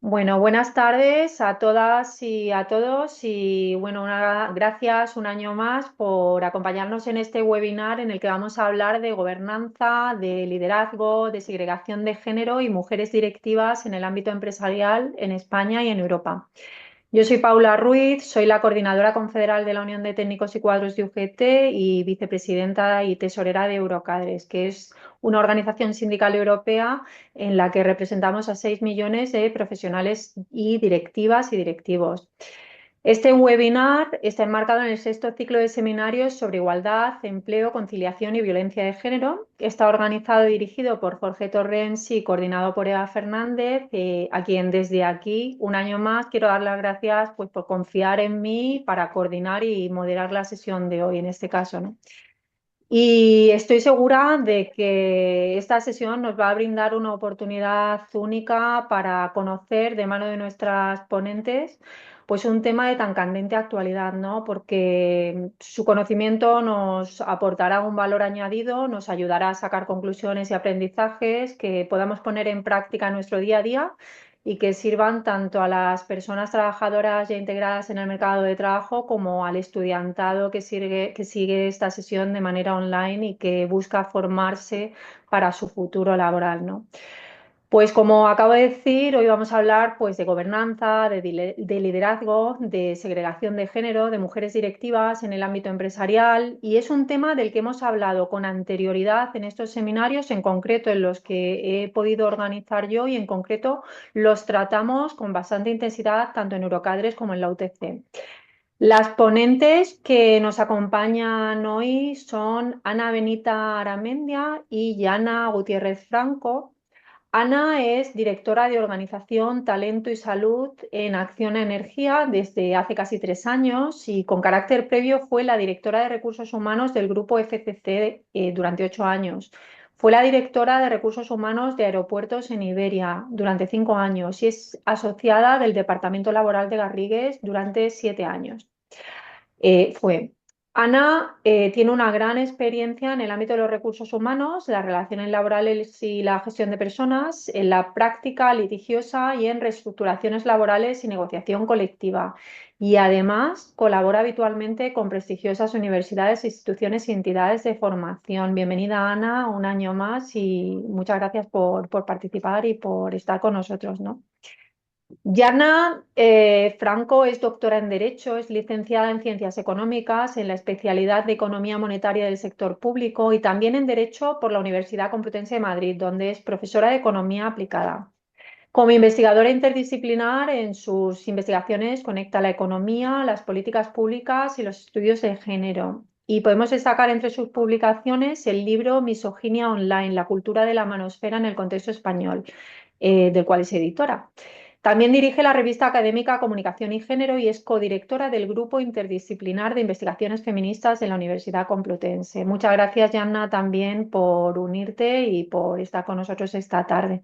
Bueno, buenas tardes a todas y a todos y bueno, gracias un año más por acompañarnos en este webinar en el que vamos a hablar de gobernanza, de liderazgo, de segregación de género y mujeres directivas en el ámbito empresarial en España y en Europa. Yo soy Paula Ruiz, soy la coordinadora confederal de la Unión de Técnicos y Cuadros de UGT y vicepresidenta y tesorera de Eurocadres, que es una organización sindical europea en la que representamos a 6 millones de profesionales y directivas y directivos. Este webinar está enmarcado en el sexto ciclo de seminarios sobre igualdad, empleo, conciliación y violencia de género. Está organizado y dirigido por Jorge Torrens y coordinado por Eva Fernández, a quien desde aquí, un año más, quiero dar las gracias pues, por confiar en mí para coordinar y moderar la sesión de hoy, en este caso, ¿no? Y estoy segura de que esta sesión nos va a brindar una oportunidad única para conocer de mano de nuestras ponentes pues un tema de tan candente actualidad, ¿no? Porque su conocimiento nos aportará un valor añadido, nos ayudará a sacar conclusiones y aprendizajes que podamos poner en práctica en nuestro día a día y que sirvan tanto a las personas trabajadoras ya integradas en el mercado de trabajo como al estudiantado que sigue esta sesión de manera online y que busca formarse para su futuro laboral, ¿no? Pues como acabo de decir, hoy vamos a hablar pues, de gobernanza, de liderazgo, de segregación de género, de mujeres directivas en el ámbito empresarial y es un tema del que hemos hablado con anterioridad en estos seminarios, en concreto en los que he podido organizar yo y en concreto los tratamos con bastante intensidad tanto en Eurocadres como en la UTC. Las ponentes que nos acompañan hoy son Ana Benita Aramendia y Yana Gutiérrez Franco. Ana es directora de Organización, Talento y Salud en Acción Energía desde hace casi 3 años y con carácter previo fue la directora de Recursos Humanos del Grupo FCC durante 8 años. Fue la directora de Recursos Humanos de Aeropuertos en Iberia durante 5 años y es asociada del Departamento Laboral de Garrigues durante 7 años. Fue. Ana tiene una gran experiencia en el ámbito de los recursos humanos, las relaciones laborales y la gestión de personas, en la práctica litigiosa y en reestructuraciones laborales y negociación colectiva. Y además colabora habitualmente con prestigiosas universidades, instituciones y entidades de formación. Bienvenida, Ana, un año más y muchas gracias por participar y por estar con nosotros, ¿no? Yana Franco es doctora en Derecho, es licenciada en Ciencias Económicas en la especialidad de Economía Monetaria del Sector Público y también en Derecho por la Universidad Complutense de Madrid, donde es profesora de Economía Aplicada. Como investigadora interdisciplinar, en sus investigaciones conecta la economía, las políticas públicas y los estudios de género. Y podemos destacar entre sus publicaciones el libro Misoginia Online, la cultura de la manosfera en el contexto español, del cual es editora. También dirige la revista académica Comunicación y Género y es codirectora del Grupo Interdisciplinar de Investigaciones Feministas de la Universidad Complutense. Muchas gracias, Yanna, también por unirte y por estar con nosotros esta tarde.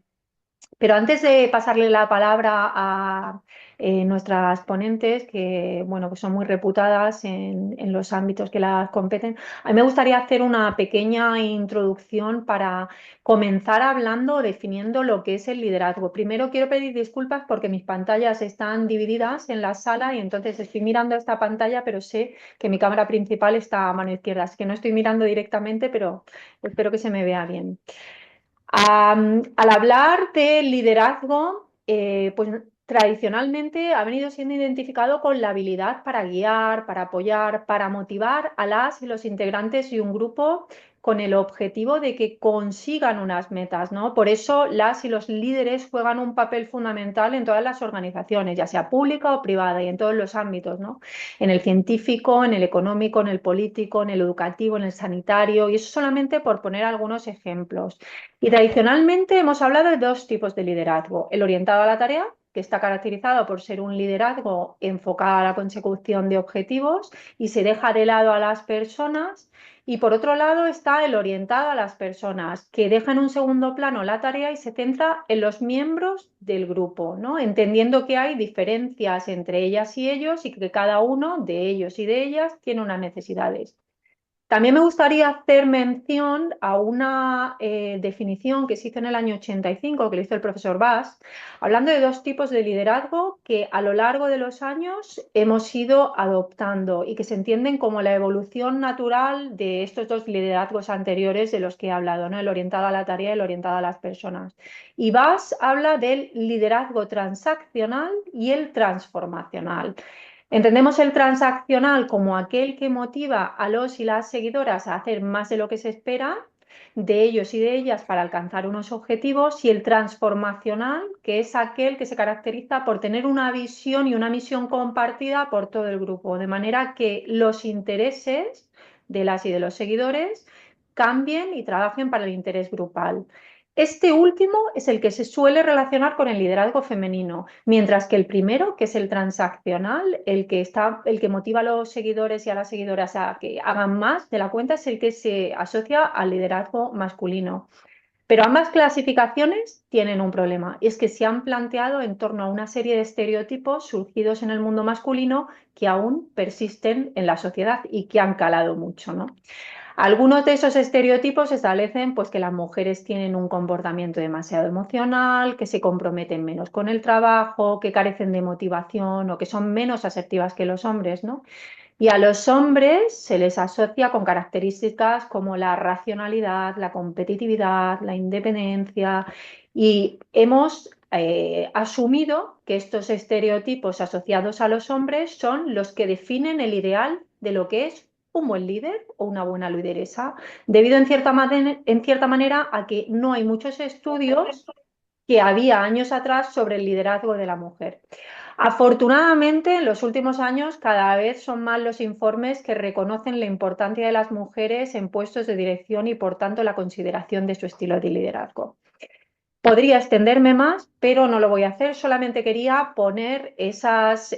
Pero antes de pasarle la palabra a nuestras ponentes, que bueno, pues son muy reputadas en los ámbitos que las competen, a mí me gustaría hacer una pequeña introducción para comenzar hablando, definiendo lo que es el liderazgo. Primero quiero pedir disculpas porque mis pantallas están divididas en la sala y entonces estoy mirando esta pantalla, pero sé que mi cámara principal está a mano izquierda, así que no estoy mirando directamente, pero espero que se me vea bien. Al hablar de liderazgo, pues tradicionalmente ha venido siendo identificado con la habilidad para guiar, para apoyar, para motivar a las y los integrantes de un grupo con el objetivo de que consigan unas metas, ¿no? Por eso las y los líderes juegan un papel fundamental en todas las organizaciones, ya sea pública o privada y en todos los ámbitos, ¿no? En el científico, en el económico, en el político, en el educativo, en el sanitario, y eso solamente por poner algunos ejemplos. Y tradicionalmente hemos hablado de dos tipos de liderazgo. El orientado a la tarea, que está caracterizado por ser un liderazgo enfocado a la consecución de objetivos y se deja de lado a las personas. Y por otro lado está el orientado a las personas, que deja en un segundo plano la tarea y se centra en los miembros del grupo, ¿no? Entendiendo que hay diferencias entre ellas y ellos y que cada uno de ellos y de ellas tiene unas necesidades. También me gustaría hacer mención a una definición que se hizo en el año 85, que lo hizo el profesor Bass, hablando de dos tipos de liderazgo que a lo largo de los años hemos ido adoptando y que se entienden como la evolución natural de estos dos liderazgos anteriores de los que he hablado, ¿no? El orientado a la tarea y el orientado a las personas. Y Bass habla del liderazgo transaccional y el transformacional. Entendemos el transaccional como aquel que motiva a los y las seguidoras a hacer más de lo que se espera de ellos y de ellas para alcanzar unos objetivos, y el transformacional, que es aquel que se caracteriza por tener una visión y una misión compartida por todo el grupo, de manera que los intereses de las y de los seguidores cambien y trabajen para el interés grupal. Este último es el que se suele relacionar con el liderazgo femenino, mientras que el primero, que es el transaccional, el que motiva a los seguidores y a las seguidoras a que hagan más de la cuenta, es el que se asocia al liderazgo masculino. Pero ambas clasificaciones tienen un problema, y es que se han planteado en torno a una serie de estereotipos surgidos en el mundo masculino que aún persisten en la sociedad y que han calado mucho, ¿no? Algunos de esos estereotipos establecen pues, que las mujeres tienen un comportamiento demasiado emocional, que se comprometen menos con el trabajo, que carecen de motivación o que son menos asertivas que los hombres, ¿no? Y a los hombres se les asocia con características como la racionalidad, la competitividad, la independencia, y hemos asumido que estos estereotipos asociados a los hombres son los que definen el ideal de lo que es un buen líder o una buena lideresa, debido en cierta manera a que no hay muchos estudios que había años atrás sobre el liderazgo de la mujer. Afortunadamente, en los últimos años cada vez son más los informes que reconocen la importancia de las mujeres en puestos de dirección y, por tanto, la consideración de su estilo de liderazgo. Podría extenderme más, pero no lo voy a hacer. Solamente quería poner esas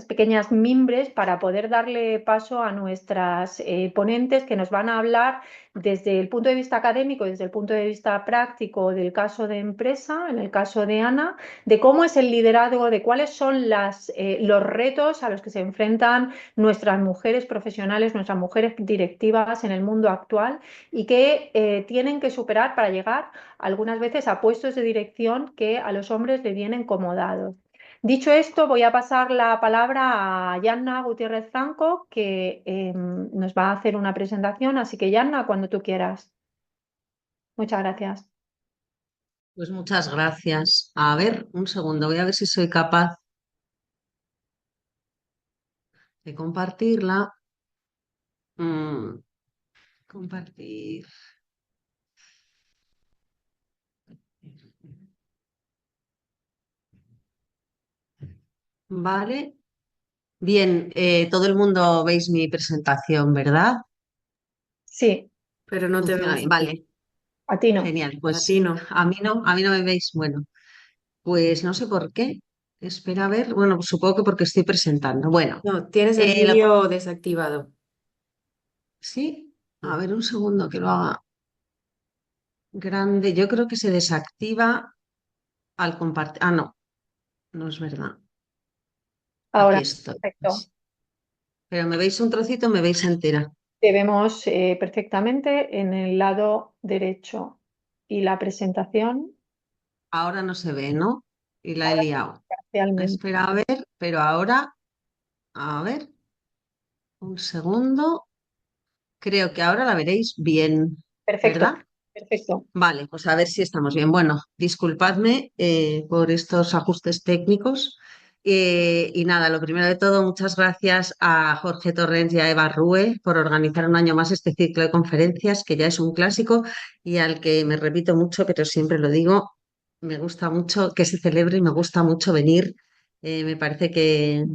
pequeñas mimbres para poder darle paso a nuestras ponentes, que nos van a hablar desde el punto de vista académico, desde el punto de vista práctico del caso de empresa, en el caso de Ana, de cómo es el liderazgo, de cuáles son los retos a los que se enfrentan nuestras mujeres profesionales, nuestras mujeres directivas en el mundo actual, y que tienen que superar para llegar algunas veces a puestos de dirección que a los hombres le vienen como dados. Dicho esto, voy a pasar la palabra a Yanna Gutiérrez Franco, que nos va a hacer una presentación. Así que, Yanna, cuando tú quieras. Muchas gracias. Pues muchas gracias. A ver, un segundo, voy a ver si soy capaz de compartirla. Mm, compartir. Vale. Bien, todo el mundo veis mi presentación, ¿verdad? Sí, Pero no te Funciona vemos bien, a ti. vale. a ti no. Genial. A ti Pues no. a mí no me veis. Bueno, pues no sé por qué. Espera a ver. Bueno, pues supongo que porque estoy presentando. Bueno, No, tienes el lo vídeo desactivado. sí. A ver, un segundo que lo haga grande. Yo creo que se desactiva al compartir. Ah, no, no es verdad. Aquí Ahora, estoy. perfecto. Pero me veis un trocito, me veis entera. Te vemos perfectamente en el lado derecho, y la presentación Ahora no se ve, ¿no? Y la he ahora liado. parcialmente. Espera a ver, pero ahora, a ver, un segundo. Creo que ahora la veréis bien, Perfecto, ¿verdad? perfecto. Vale, pues a ver si estamos bien. Bueno, disculpadme por estos ajustes técnicos. Y nada, lo primero de todo, muchas gracias a Jorge Torrens y a Eva Rue por organizar un año más este ciclo de conferencias, que ya es un clásico y al que me repito mucho, pero siempre lo digo, me gusta mucho que se celebre y me gusta mucho venir. Me parece que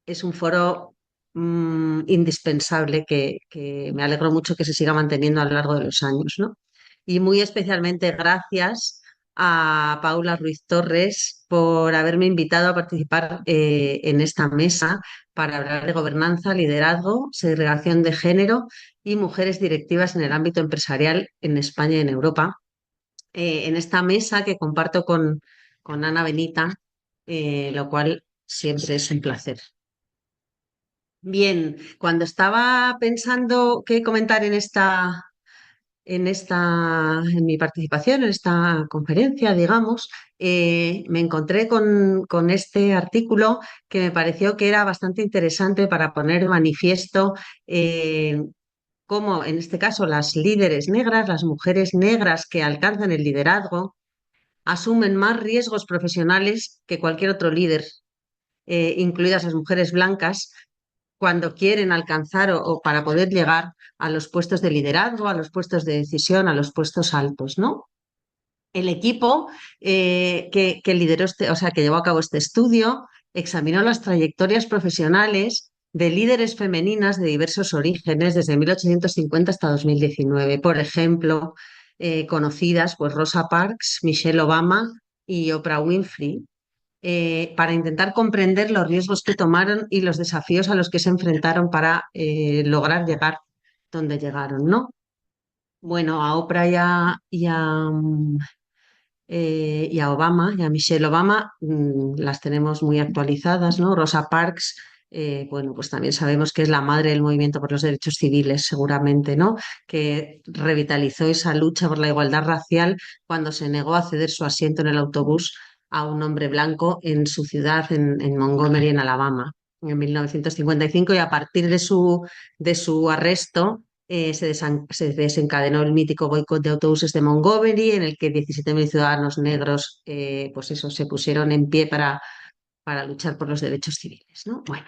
es un foro indispensable que me alegro mucho que se siga manteniendo a lo largo de los años, ¿no? Y muy especialmente gracias a Paula Ruiz Torres por haberme invitado a participar en esta mesa para hablar de gobernanza, liderazgo, segregación de género y mujeres directivas en el ámbito empresarial en España y en Europa. En esta mesa que comparto con Ana Benita, lo cual siempre es un placer. Bien, cuando estaba pensando qué comentar en mi participación en esta conferencia, digamos, me encontré con este artículo que me pareció que era bastante interesante para poner de manifiesto eh, cómo, en este caso, las líderes negras, las mujeres negras que alcanzan el liderazgo, asumen más riesgos profesionales que cualquier otro líder, incluidas las mujeres blancas, cuando quieren alcanzar o para poder llegar a los puestos de liderazgo, a los puestos de decisión, a los puestos altos, ¿no? El equipo que lideró o sea, que llevó a cabo este estudio, examinó las trayectorias profesionales de líderes femeninas de diversos orígenes desde 1850 hasta 2019. Por ejemplo, conocidas pues Rosa Parks, Michelle Obama y Oprah Winfrey, para intentar comprender los riesgos que tomaron y los desafíos a los que se enfrentaron para lograr llegar donde llegaron, ¿no? Bueno, a Oprah y a Obama, y a Michelle Obama, las tenemos muy actualizadas, ¿no? Rosa Parks, bueno, pues también sabemos que es la madre del movimiento por los derechos civiles, seguramente, ¿no? Que revitalizó esa lucha por la igualdad racial cuando se negó a ceder su asiento en el autobús a un hombre blanco en su ciudad, en Montgomery, en Alabama, en 1955, y a partir de su arresto se desencadenó el mítico boicot de autobuses de Montgomery, en el que 17.000 ciudadanos negros pues eso, se pusieron en pie para luchar por los derechos civiles, ¿no? Bueno,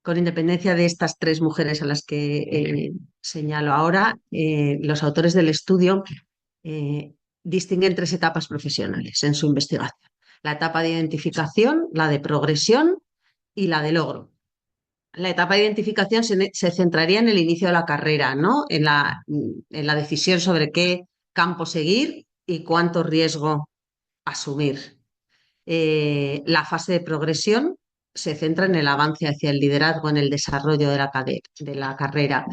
con independencia de estas tres mujeres a las que señalo ahora, los autores del estudio eh, distinguen tres etapas profesionales en su investigación. La etapa de identificación, la de progresión y la de logro. La etapa de identificación se centraría en el inicio de la carrera, ¿no? En la decisión sobre qué campo seguir y cuánto riesgo asumir. La fase de progresión se centra en el avance hacia el liderazgo, en el desarrollo de la carrera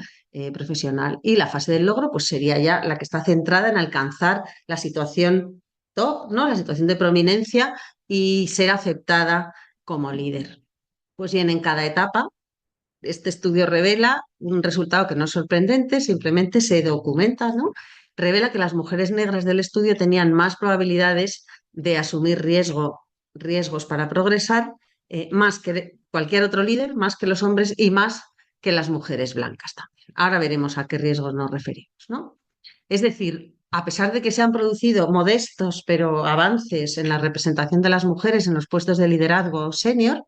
profesional. Y la fase del logro, pues sería ya la que está centrada en alcanzar la situación top, ¿no? La situación de prominencia y ser aceptada como líder. Pues bien, en cada etapa este estudio revela un resultado que no es sorprendente, simplemente se documenta, ¿no? Revela que las mujeres negras del estudio tenían más probabilidades de asumir riesgos para progresar, más que cualquier otro líder, más que los hombres y más que las mujeres blancas también. Ahora veremos a qué riesgos nos referimos, ¿no? Es decir, a pesar de que se han producido modestos pero avances en la representación de las mujeres en los puestos de liderazgo senior,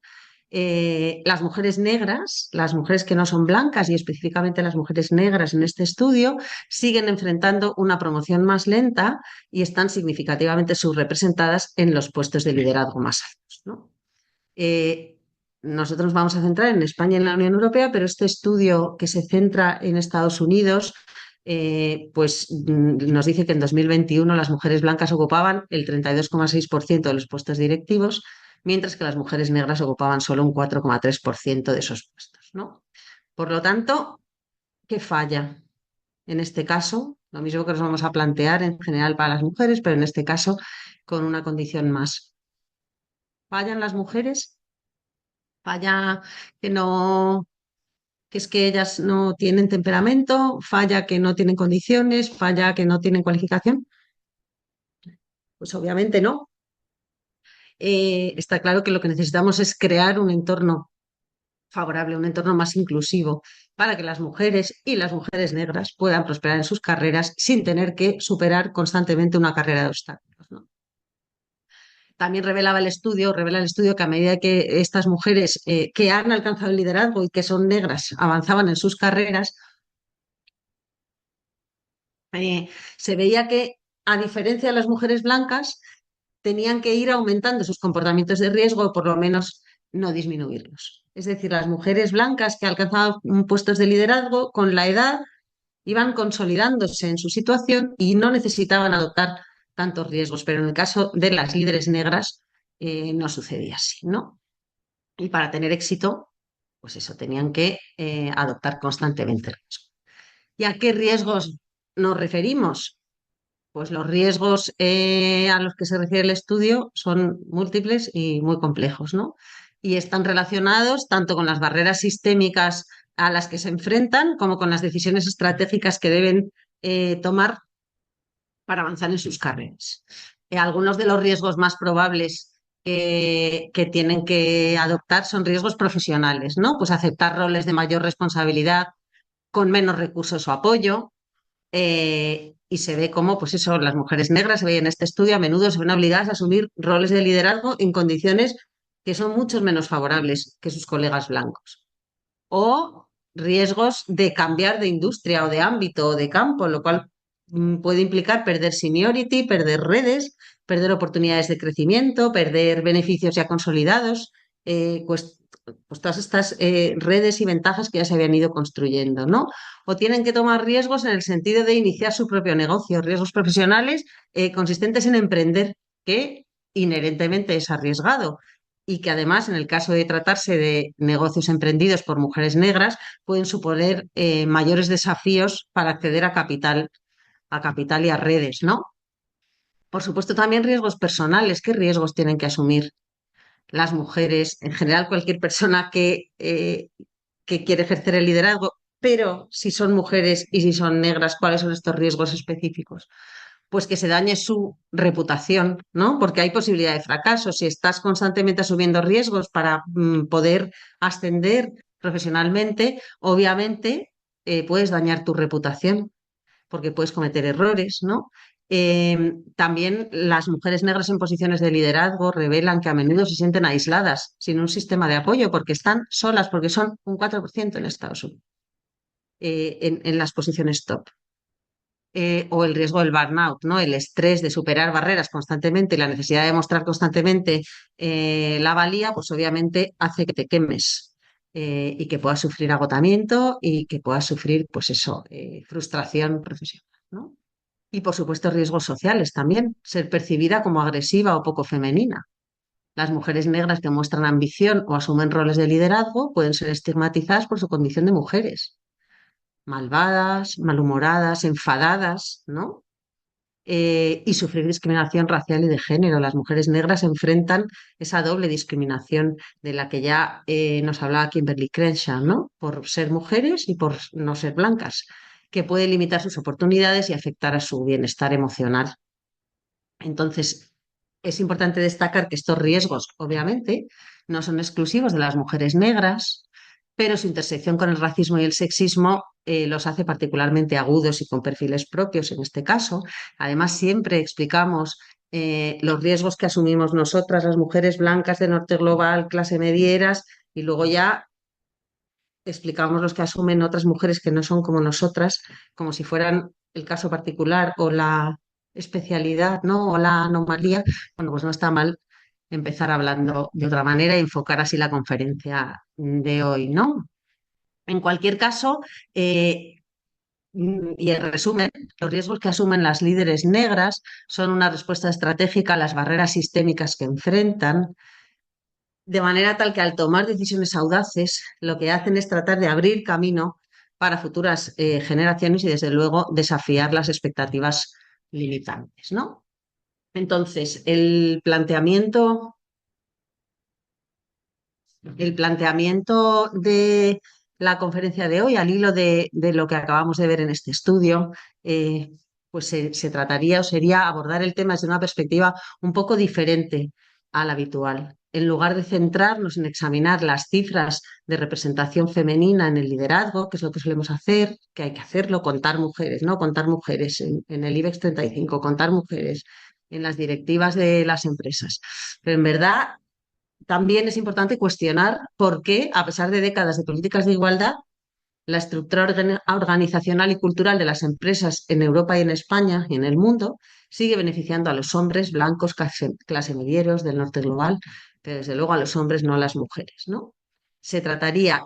las mujeres negras, las mujeres que no son blancas y específicamente las mujeres negras en este estudio, siguen enfrentando una promoción más lenta y están significativamente subrepresentadas en los puestos de liderazgo más altos, ¿no? Nosotros nos vamos a centrar en España y en la Unión Europea, pero este estudio que se centra en Estados Unidos, pues nos dice que en 2021 las mujeres blancas ocupaban el 32,6% de los puestos directivos, mientras que las mujeres negras ocupaban solo un 4,3% de esos puestos, ¿no? Por lo tanto, ¿qué falla en este caso? Lo mismo que nos vamos a plantear en general para las mujeres, pero en este caso con una condición más. ¿Fallan las mujeres? ¿Falla que no, que es que ellas no tienen temperamento? ¿Falla que no tienen condiciones? ¿Falla que no tienen cualificación? Pues obviamente no. Está claro que lo que necesitamos es crear un entorno favorable, un entorno más inclusivo para que las mujeres y las mujeres negras puedan prosperar en sus carreras sin tener que superar constantemente una carrera de obstáculos, ¿no? También revela el estudio que a medida que estas mujeres que han alcanzado el liderazgo y que son negras avanzaban en sus carreras, se veía que, a diferencia de las mujeres blancas, tenían que ir aumentando sus comportamientos de riesgo o por lo menos no disminuirlos. Es decir, las mujeres blancas que alcanzaban puestos de liderazgo con la edad iban consolidándose en su situación y no necesitaban adoptar tantos riesgos, pero en el caso de las líderes negras no sucedía así, ¿no? Y para tener éxito, pues eso, tenían que adoptar constantemente riesgos. ¿Y a qué riesgos nos referimos? Pues los riesgos a los que se refiere el estudio son múltiples y muy complejos, ¿no? y están relacionados tanto con las barreras sistémicas a las que se enfrentan como con las decisiones estratégicas que deben tomar para avanzar en sus carreras. Algunos de los riesgos más probables que tienen que adoptar son riesgos profesionales, ¿no? Pues aceptar roles de mayor responsabilidad con menos recursos o apoyo. Y se ve cómo, pues eso, las mujeres negras, se ve en este estudio, a menudo se ven obligadas a asumir roles de liderazgo en condiciones que son mucho menos favorables que sus colegas blancos. O riesgos de cambiar de industria o de ámbito o de campo, lo cual puede implicar perder seniority, perder redes, perder oportunidades de crecimiento, perder beneficios ya consolidados, pues todas estas redes y ventajas que ya se habían ido construyendo, ¿no? O tienen que tomar riesgos en el sentido de iniciar su propio negocio, riesgos profesionales consistentes en emprender, que inherentemente es arriesgado y que además, en el caso de tratarse de negocios emprendidos por mujeres negras, pueden suponer mayores desafíos para acceder a capital y a redes, ¿no? Por supuesto, también riesgos personales. ¿Qué riesgos tienen que asumir las mujeres, en general cualquier persona que quiere ejercer el liderazgo? Pero si son mujeres y si son negras, ¿cuáles son estos riesgos específicos? Pues que se dañe su reputación, ¿no? Porque hay posibilidad de fracaso. Si estás constantemente asumiendo riesgos para poder ascender profesionalmente, obviamente puedes dañar tu reputación porque puedes cometer errores, ¿no? También las mujeres negras en posiciones de liderazgo revelan que a menudo se sienten aisladas, sin un sistema de apoyo, porque están solas, porque son un 4% en Estados Unidos, en las posiciones top. O el riesgo del burnout, ¿no? El estrés de superar barreras constantemente y la necesidad de mostrar constantemente la valía, pues obviamente hace que te quemes y que puedas sufrir agotamiento y que puedas sufrir, pues eso, frustración profesional, ¿no? Y por supuesto riesgos sociales también, ser percibida como agresiva o poco femenina. Las mujeres negras que muestran ambición o asumen roles de liderazgo pueden ser estigmatizadas por su condición de mujeres malvadas, malhumoradas, enfadadas, ¿no? Y sufrir discriminación racial y de género. Las mujeres negras enfrentan esa doble discriminación de la que ya nos hablaba Kimberly Crenshaw, ¿no? Por ser mujeres y por no ser blancas, que puede limitar sus oportunidades y afectar a su bienestar emocional. Entonces, es importante destacar que estos riesgos, obviamente, no son exclusivos de las mujeres negras, pero su intersección con el racismo y el sexismo los hace particularmente agudos y con perfiles propios en este caso. Además, siempre explicamos los riesgos que asumimos nosotras, las mujeres blancas de norte global, clase medieras, y luego ya explicamos los que asumen otras mujeres que no son como nosotras, como si fueran el caso particular o la especialidad, ¿no? O la anomalía. Bueno, pues no está mal empezar hablando de otra manera y enfocar así la conferencia de hoy, ¿no? En cualquier caso, y en resumen, los riesgos que asumen las líderes negras son una respuesta estratégica a las barreras sistémicas que enfrentan, de manera tal que al tomar decisiones audaces, lo que hacen es tratar de abrir camino para futuras generaciones y, desde luego, desafiar las expectativas limitantes, ¿no? Entonces, el planteamiento de la conferencia de hoy, al hilo de lo que acabamos de ver en este estudio, pues se trataría o sería abordar el tema desde una perspectiva un poco diferente a la habitual. En lugar de centrarnos en examinar las cifras de representación femenina en el liderazgo, que es lo que solemos hacer, que hay que hacerlo, contar mujeres, ¿no? Contar mujeres en el IBEX 35, contar mujeres en las directivas de las empresas. Pero en verdad también es importante cuestionar por qué, a pesar de décadas de políticas de igualdad, la estructura organizacional y cultural de las empresas en Europa y en España y en el mundo sigue beneficiando a los hombres blancos, clase medieros del norte global, pero desde luego a los hombres, no a las mujeres, ¿no? Se trataría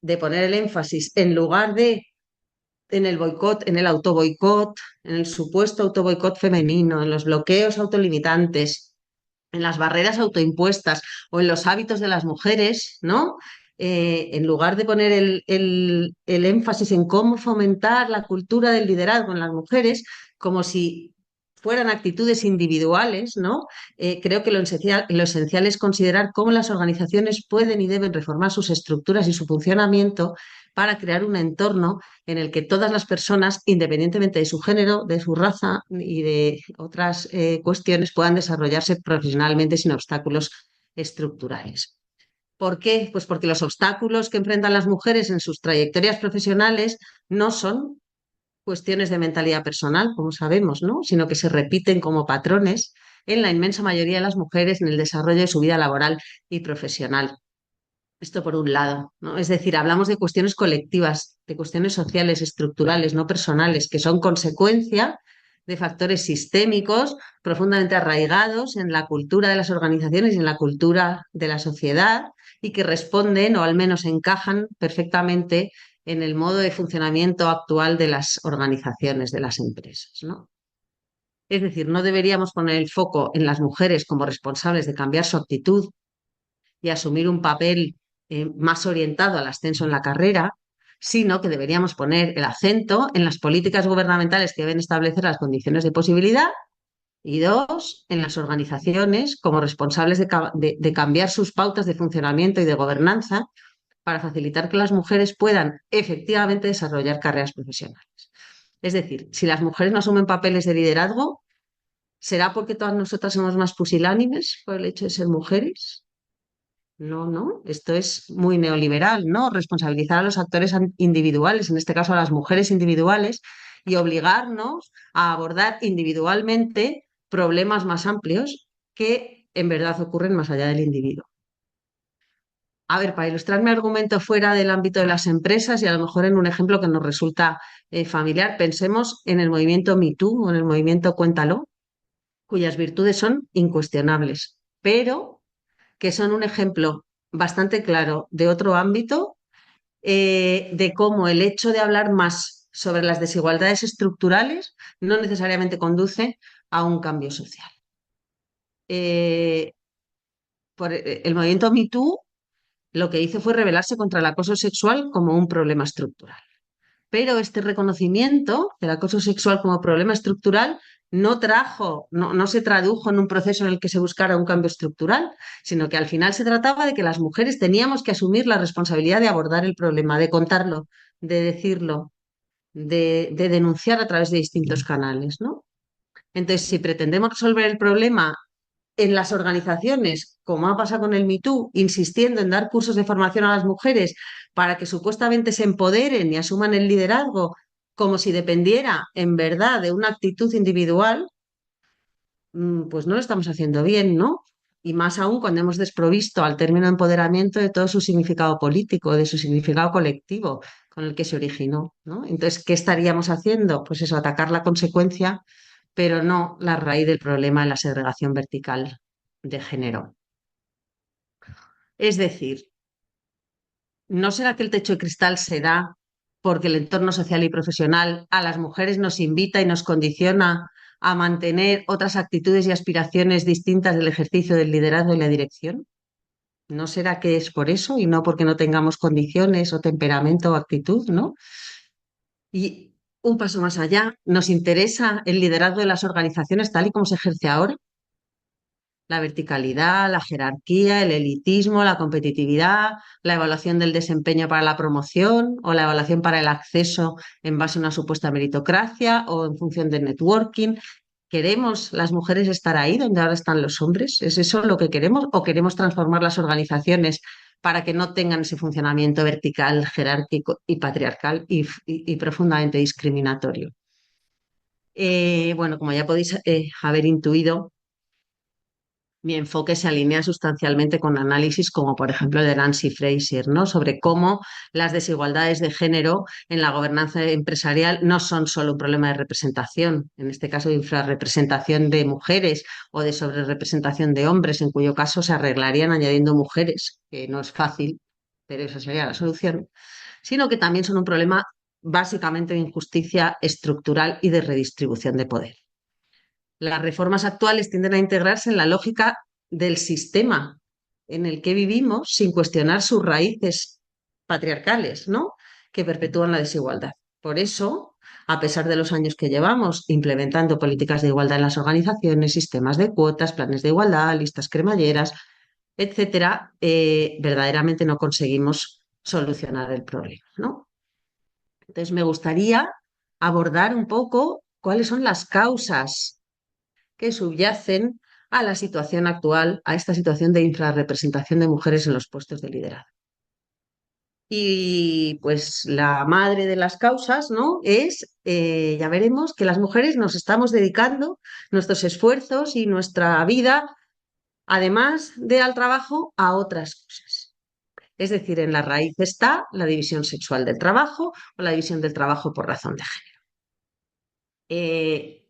de poner el énfasis en lugar de en el boicot, en el autoboicot, en el supuesto autoboicot femenino, en los bloqueos autolimitantes, en las barreras autoimpuestas o en los hábitos de las mujeres, ¿no? En lugar de poner el énfasis en cómo fomentar la cultura del liderazgo en las mujeres, como si fueran actitudes individuales, ¿no? Creo que lo esencial es considerar cómo las organizaciones pueden y deben reformar sus estructuras y su funcionamiento para crear un entorno en el que todas las personas, independientemente de su género, de su raza y de otras cuestiones, puedan desarrollarse profesionalmente sin obstáculos estructurales. ¿Por qué? Pues porque los obstáculos que enfrentan las mujeres en sus trayectorias profesionales no son cuestiones de mentalidad personal, como sabemos, ¿no? Sino que se repiten como patrones en la inmensa mayoría de las mujeres en el desarrollo de su vida laboral y profesional. Esto por un lado, ¿no? Es decir, hablamos de cuestiones colectivas, de cuestiones sociales, estructurales, no personales, que son consecuencia de factores sistémicos profundamente arraigados en la cultura de las organizaciones y en la cultura de la sociedad y que responden o al menos encajan perfectamente en el modo de funcionamiento actual de las organizaciones, de las empresas, ¿no? Es decir, no deberíamos poner el foco en las mujeres como responsables de cambiar su actitud y asumir un papel más orientado al ascenso en la carrera, sino que deberíamos poner el acento en las políticas gubernamentales que deben establecer las condiciones de posibilidad y dos, en las organizaciones como responsables de cambiar sus pautas de funcionamiento y de gobernanza para facilitar que las mujeres puedan efectivamente desarrollar carreras profesionales. Es decir, si las mujeres no asumen papeles de liderazgo, ¿será porque todas nosotras somos más pusilánimes por el hecho de ser mujeres? No, no, esto es muy neoliberal, ¿no? Responsabilizar a los actores individuales, en este caso a las mujeres individuales, y obligarnos a abordar individualmente problemas más amplios que en verdad ocurren más allá del individuo. A ver, para ilustrar mi argumento fuera del ámbito de las empresas y a lo mejor en un ejemplo que nos resulta familiar, pensemos en el movimiento Me Too o en el movimiento Cuéntalo, cuyas virtudes son incuestionables, pero que son un ejemplo bastante claro de otro ámbito, de cómo el hecho de hablar más sobre las desigualdades estructurales no necesariamente conduce a un cambio social. El movimiento Me Too lo que hizo fue rebelarse contra el acoso sexual como un problema estructural. Pero este reconocimiento del acoso sexual como problema estructural no se tradujo en un proceso en el que se buscara un cambio estructural, sino que al final se trataba de que las mujeres teníamos que asumir la responsabilidad de abordar el problema, de contarlo, de decirlo, de denunciar a través de distintos canales, ¿no? Entonces, si pretendemos resolver el problema en las organizaciones, como ha pasado con el Me Too, insistiendo en dar cursos de formación a las mujeres para que supuestamente se empoderen y asuman el liderazgo como si dependiera en verdad de una actitud individual, pues no lo estamos haciendo bien, ¿no? Y más aún cuando hemos desprovisto al término empoderamiento de todo su significado político, de su significado colectivo con el que se originó, ¿no? Entonces, ¿qué estaríamos haciendo? Pues eso, atacar la consecuencia, pero no la raíz del problema en la segregación vertical de género. Es decir, ¿no será que el techo de cristal se da porque el entorno social y profesional a las mujeres nos invita y nos condiciona a mantener otras actitudes y aspiraciones distintas del ejercicio del liderazgo y la dirección? ¿No será que es por eso y no porque no tengamos condiciones o temperamento o actitud, ¿no? Y un paso más allá, ¿nos interesa el liderazgo de las organizaciones tal y como se ejerce ahora? La verticalidad, la jerarquía, el elitismo, la competitividad, la evaluación del desempeño para la promoción o la evaluación para el acceso en base a una supuesta meritocracia o en función del networking. ¿Queremos las mujeres estar ahí donde ahora están los hombres? ¿Es eso lo que queremos? ¿O queremos transformar las organizaciones para que no tengan ese funcionamiento vertical, jerárquico y patriarcal y profundamente discriminatorio? Bueno, como ya podéis haber intuido, mi enfoque se alinea sustancialmente con análisis como, por ejemplo, el de Nancy Fraser, ¿no? Sobre cómo las desigualdades de género en la gobernanza empresarial no son solo un problema de representación, en este caso de infrarrepresentación de mujeres o de sobrerepresentación de hombres, en cuyo caso se arreglarían añadiendo mujeres, que no es fácil, pero esa sería la solución, sino que también son un problema básicamente de injusticia estructural y de redistribución de poder. Las reformas actuales tienden a integrarse en la lógica del sistema en el que vivimos sin cuestionar sus raíces patriarcales, ¿no? Que perpetúan la desigualdad. Por eso, a pesar de los años que llevamos implementando políticas de igualdad en las organizaciones, sistemas de cuotas, planes de igualdad, listas cremalleras, etcétera, verdaderamente no conseguimos solucionar el problema, ¿no? Entonces, me gustaría abordar un poco cuáles son las causas que subyacen a la situación actual, a esta situación de infrarrepresentación de mujeres en los puestos de liderazgo. Y pues la madre de las causas, ¿no? Es, ya veremos, que las mujeres nos estamos dedicando nuestros esfuerzos y nuestra vida, además de al trabajo, a otras cosas. Es decir, en la raíz está la división sexual del trabajo o la división del trabajo por razón de género.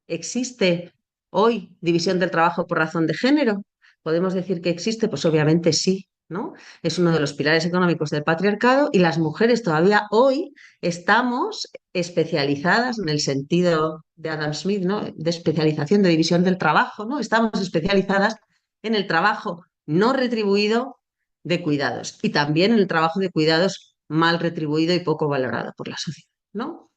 ¿Existe hoy división del trabajo por razón de género? ¿Podemos decir que existe? Pues obviamente sí, ¿no? Es uno de los pilares económicos del patriarcado y las mujeres todavía hoy estamos especializadas en el sentido de Adam Smith, ¿no? De especialización, de división del trabajo, ¿no? Estamos especializadas en el trabajo no retribuido de cuidados y también en el trabajo de cuidados mal retribuido y poco valorado por la sociedad, ¿no?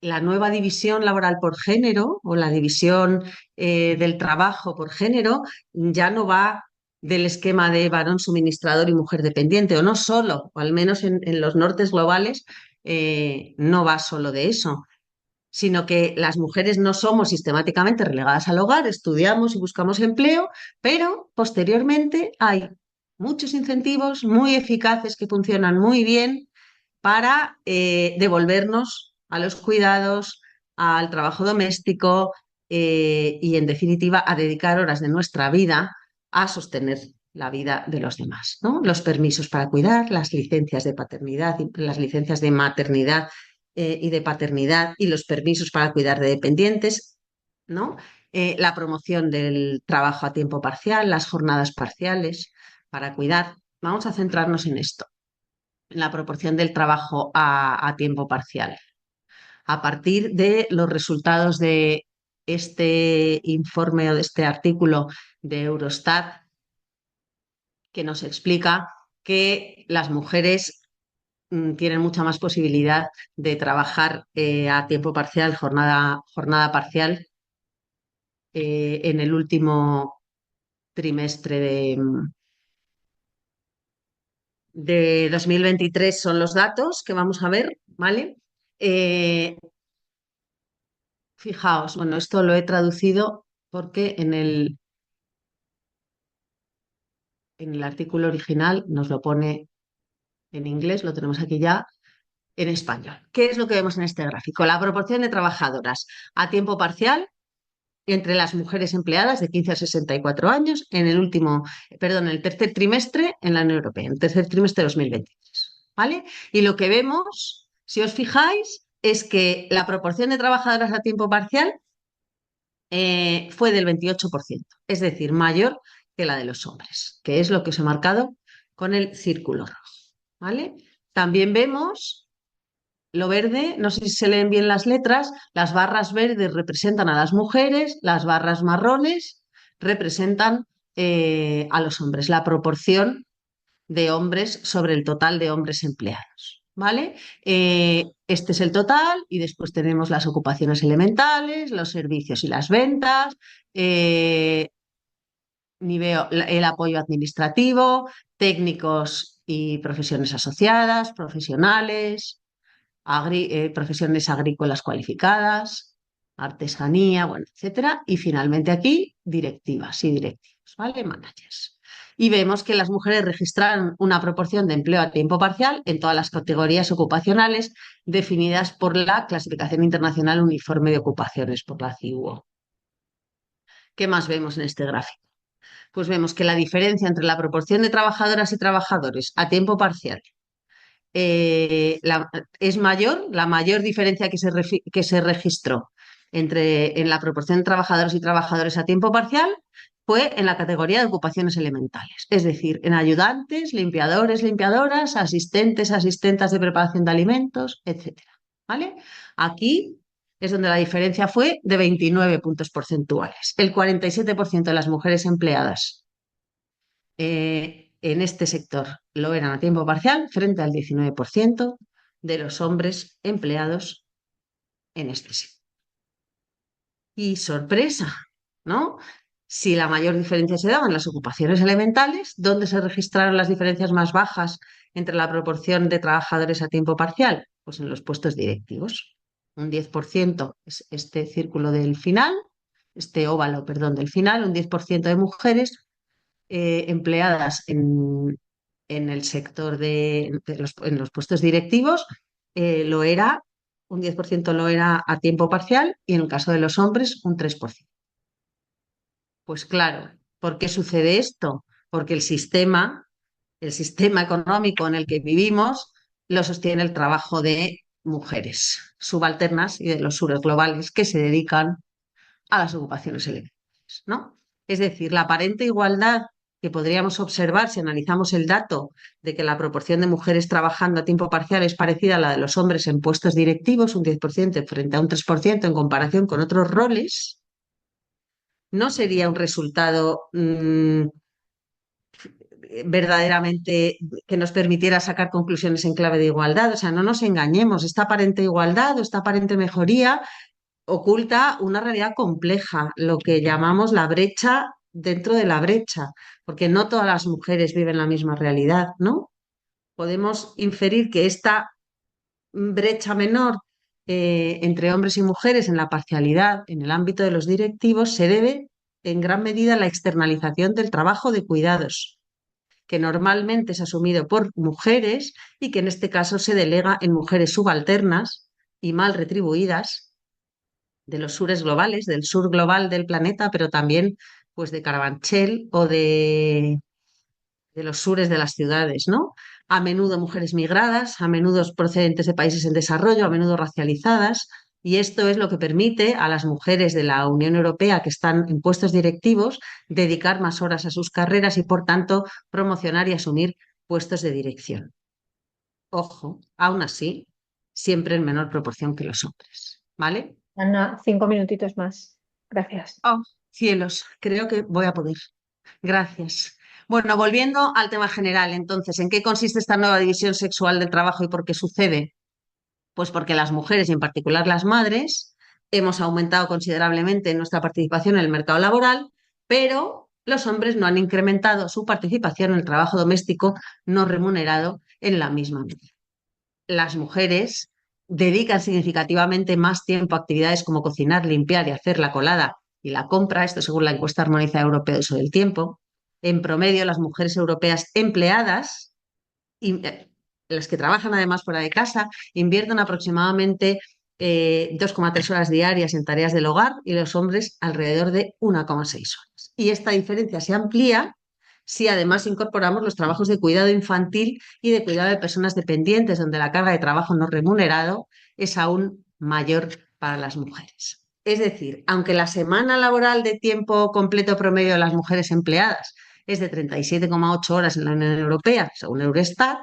La nueva división laboral por género o la división del trabajo por género ya no va del esquema de varón suministrador y mujer dependiente, o no solo, o al menos en los nortes globales, no va solo de eso, sino que las mujeres no somos sistemáticamente relegadas al hogar, estudiamos y buscamos empleo, pero posteriormente hay muchos incentivos muy eficaces que funcionan muy bien para devolvernos a los cuidados, al trabajo doméstico y, en definitiva, a dedicar horas de nuestra vida a sostener la vida de los demás, ¿no? Los permisos para cuidar, las licencias de paternidad, las licencias de maternidad y de paternidad y los permisos para cuidar de dependientes, ¿no? La promoción del trabajo a tiempo parcial, las jornadas parciales para cuidar. Vamos a centrarnos en esto, la proporción del trabajo a tiempo parcial. A partir de los resultados de este informe o de este artículo de Eurostat, que nos explica que las mujeres tienen mucha más posibilidad de trabajar a tiempo parcial, jornada parcial, en el último trimestre de 2023 son los datos que vamos a ver, ¿vale? Fijaos, bueno, esto lo he traducido porque en el artículo original nos lo pone en inglés, lo tenemos aquí ya en español. ¿Qué es lo que vemos en este gráfico? La proporción de trabajadoras a tiempo parcial entre las mujeres empleadas de 15 a 64 años en el tercer trimestre en la Unión Europea, en el tercer trimestre de 2023, ¿vale? Y lo que vemos, si os fijáis, es que la proporción de trabajadoras a tiempo parcial fue del 28%, es decir, mayor que la de los hombres, que es lo que os he marcado con el círculo rojo, ¿vale? También vemos lo verde, no sé si se leen bien las letras, las barras verdes representan a las mujeres, las barras marrones representan a los hombres, la proporción de hombres sobre el total de hombres empleados, ¿vale? Este es el total y después tenemos las ocupaciones elementales, los servicios y las ventas, el apoyo administrativo, técnicos y profesiones asociadas, profesionales, profesiones agrícolas cualificadas, artesanía, bueno, etcétera. Y finalmente aquí, directivas y directivos, ¿vale? Managers. Y vemos que las mujeres registran una proporción de empleo a tiempo parcial en todas las categorías ocupacionales definidas por la Clasificación Internacional Uniforme de Ocupaciones, por la CIUO. ¿Qué más vemos en este gráfico? Pues vemos que la diferencia entre la proporción de trabajadoras y trabajadores a tiempo parcial es mayor, la mayor diferencia que se registró en la proporción de trabajadores y trabajadores a tiempo parcial fue en la categoría de ocupaciones elementales, es decir, en ayudantes, limpiadores, limpiadoras, asistentes, asistentas de preparación de alimentos, etcétera, ¿vale? Aquí es donde la diferencia fue de 29 puntos porcentuales. El 47% de las mujeres empleadas en este sector lo eran a tiempo parcial frente al 19% de los hombres empleados en este sector. Y sorpresa, ¿no? Si la mayor diferencia se daba en las ocupaciones elementales, ¿dónde se registraron las diferencias más bajas entre la proporción de trabajadores a tiempo parcial? Pues en los puestos directivos. Un 10% es este círculo del final, este óvalo, perdón, del final, un 10% de mujeres empleadas en el sector en los puestos directivos, lo era, un 10% lo era a tiempo parcial y en el caso de los hombres un 3%. Pues claro, ¿por qué sucede esto? Porque el sistema económico en el que vivimos lo sostiene el trabajo de mujeres subalternas y de los sures globales que se dedican a las ocupaciones elementales, ¿no? Es decir, la aparente igualdad que podríamos observar si analizamos el dato de que la proporción de mujeres trabajando a tiempo parcial es parecida a la de los hombres en puestos directivos, un 10% frente a un 3% en comparación con otros roles, no sería un resultado verdaderamente que nos permitiera sacar conclusiones en clave de igualdad. O sea, no nos engañemos, esta aparente igualdad o esta aparente mejoría oculta una realidad compleja, lo que llamamos la brecha dentro de la brecha, porque no todas las mujeres viven la misma realidad, ¿no? Podemos inferir que esta brecha menor entre hombres y mujeres en la parcialidad en el ámbito de los directivos se debe en gran medida a la externalización del trabajo de cuidados, que normalmente es asumido por mujeres y que en este caso se delega en mujeres subalternas y mal retribuidas de los sures globales, del sur global del planeta, pero también pues de Carabanchel o de los sures de las ciudades, ¿no? A menudo mujeres migradas, a menudo procedentes de países en desarrollo, a menudo racializadas, y esto es lo que permite a las mujeres de la Unión Europea que están en puestos directivos dedicar más horas a sus carreras y, por tanto, promocionar y asumir puestos de dirección. Ojo, aún así, siempre en menor proporción que los hombres, ¿vale? Ana, 5 minutitos más. Gracias. Oh, cielos, creo que voy a poder. Gracias. Bueno, volviendo al tema general, entonces, ¿en qué consiste esta nueva división sexual del trabajo y por qué sucede? Pues porque las mujeres y en particular las madres hemos aumentado considerablemente nuestra participación en el mercado laboral, pero los hombres no han incrementado su participación en el trabajo doméstico no remunerado en la misma medida. Las mujeres dedican significativamente más tiempo a actividades como cocinar, limpiar y hacer la colada y la compra, esto según la encuesta armonizada europea sobre el tiempo. En promedio, las mujeres europeas empleadas, y, las que trabajan además fuera de casa, invierten aproximadamente 2,3 horas diarias en tareas del hogar y los hombres alrededor de 1,6 horas. Y esta diferencia se amplía si además incorporamos los trabajos de cuidado infantil y de cuidado de personas dependientes, donde la carga de trabajo no remunerado es aún mayor para las mujeres. Es decir, aunque la semana laboral de tiempo completo promedio de las mujeres empleadas es de 37,8 horas en la Unión Europea, según Eurostat,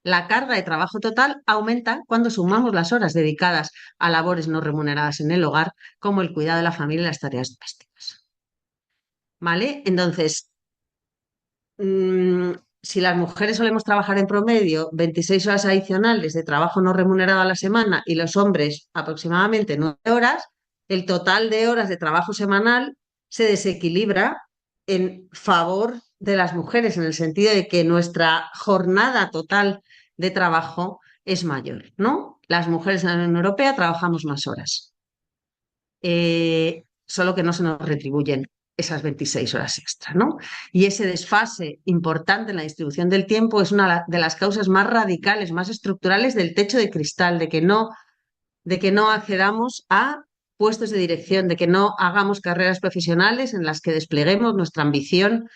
la carga de trabajo total aumenta cuando sumamos las horas dedicadas a labores no remuneradas en el hogar, como el cuidado de la familia y las tareas domésticas. ¿Vale? Entonces, si las mujeres solemos trabajar en promedio 26 horas adicionales de trabajo no remunerado a la semana y los hombres aproximadamente 9 horas, el total de horas de trabajo semanal se desequilibra en favor de las mujeres, en el sentido de que nuestra jornada total de trabajo es mayor, ¿no? Las mujeres en la Unión Europea trabajamos más horas, solo que no se nos retribuyen esas 26 horas extra, ¿no? Y ese desfase importante en la distribución del tiempo es una de las causas más radicales, más estructurales del techo de cristal, de que no accedamos a puestos de dirección, de que no hagamos carreras profesionales en las que despleguemos nuestra ambición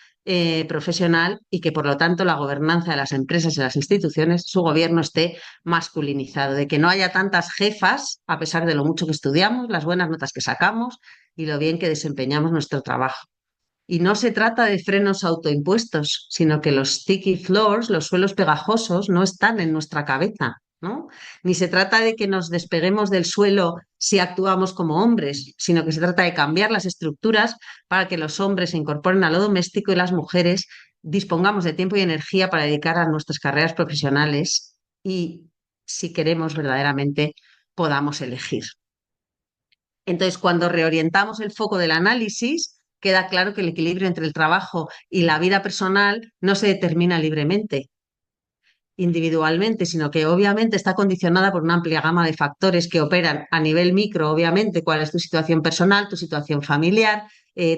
profesional y que, por lo tanto, la gobernanza de las empresas y las instituciones, su gobierno esté masculinizado, de que no haya tantas jefas, a pesar de lo mucho que estudiamos, las buenas notas que sacamos y lo bien que desempeñamos nuestro trabajo. Y no se trata de frenos autoimpuestos, sino que los sticky floors, los suelos pegajosos, no están en nuestra cabeza, ¿no? Ni se trata de que nos despeguemos del suelo si actuamos como hombres, sino que se trata de cambiar las estructuras para que los hombres se incorporen a lo doméstico y las mujeres dispongamos de tiempo y energía para dedicar a nuestras carreras profesionales y, si queremos verdaderamente, podamos elegir. Entonces, cuando reorientamos el foco del análisis, queda claro que el equilibrio entre el trabajo y la vida personal no se determina libremente, individualmente, sino que obviamente está condicionada por una amplia gama de factores que operan a nivel micro, obviamente, cuál es tu situación personal, tu situación familiar,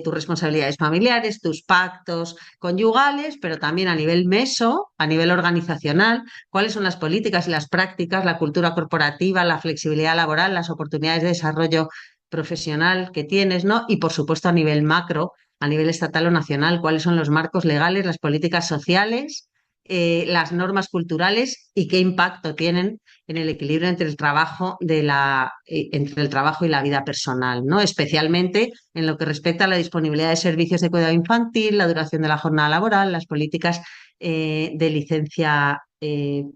tus responsabilidades familiares, tus pactos conyugales, pero también a nivel meso, a nivel organizacional, cuáles son las políticas y las prácticas, la cultura corporativa, la flexibilidad laboral, las oportunidades de desarrollo profesional que tienes, ¿no? Y por supuesto a nivel macro, a nivel estatal o nacional, cuáles son los marcos legales, las políticas sociales, las normas culturales y qué impacto tienen en el equilibrio entre el trabajo entre el trabajo y la vida personal, ¿no? Especialmente en lo que respecta a la disponibilidad de servicios de cuidado infantil, la duración de la jornada laboral, las políticas de licencia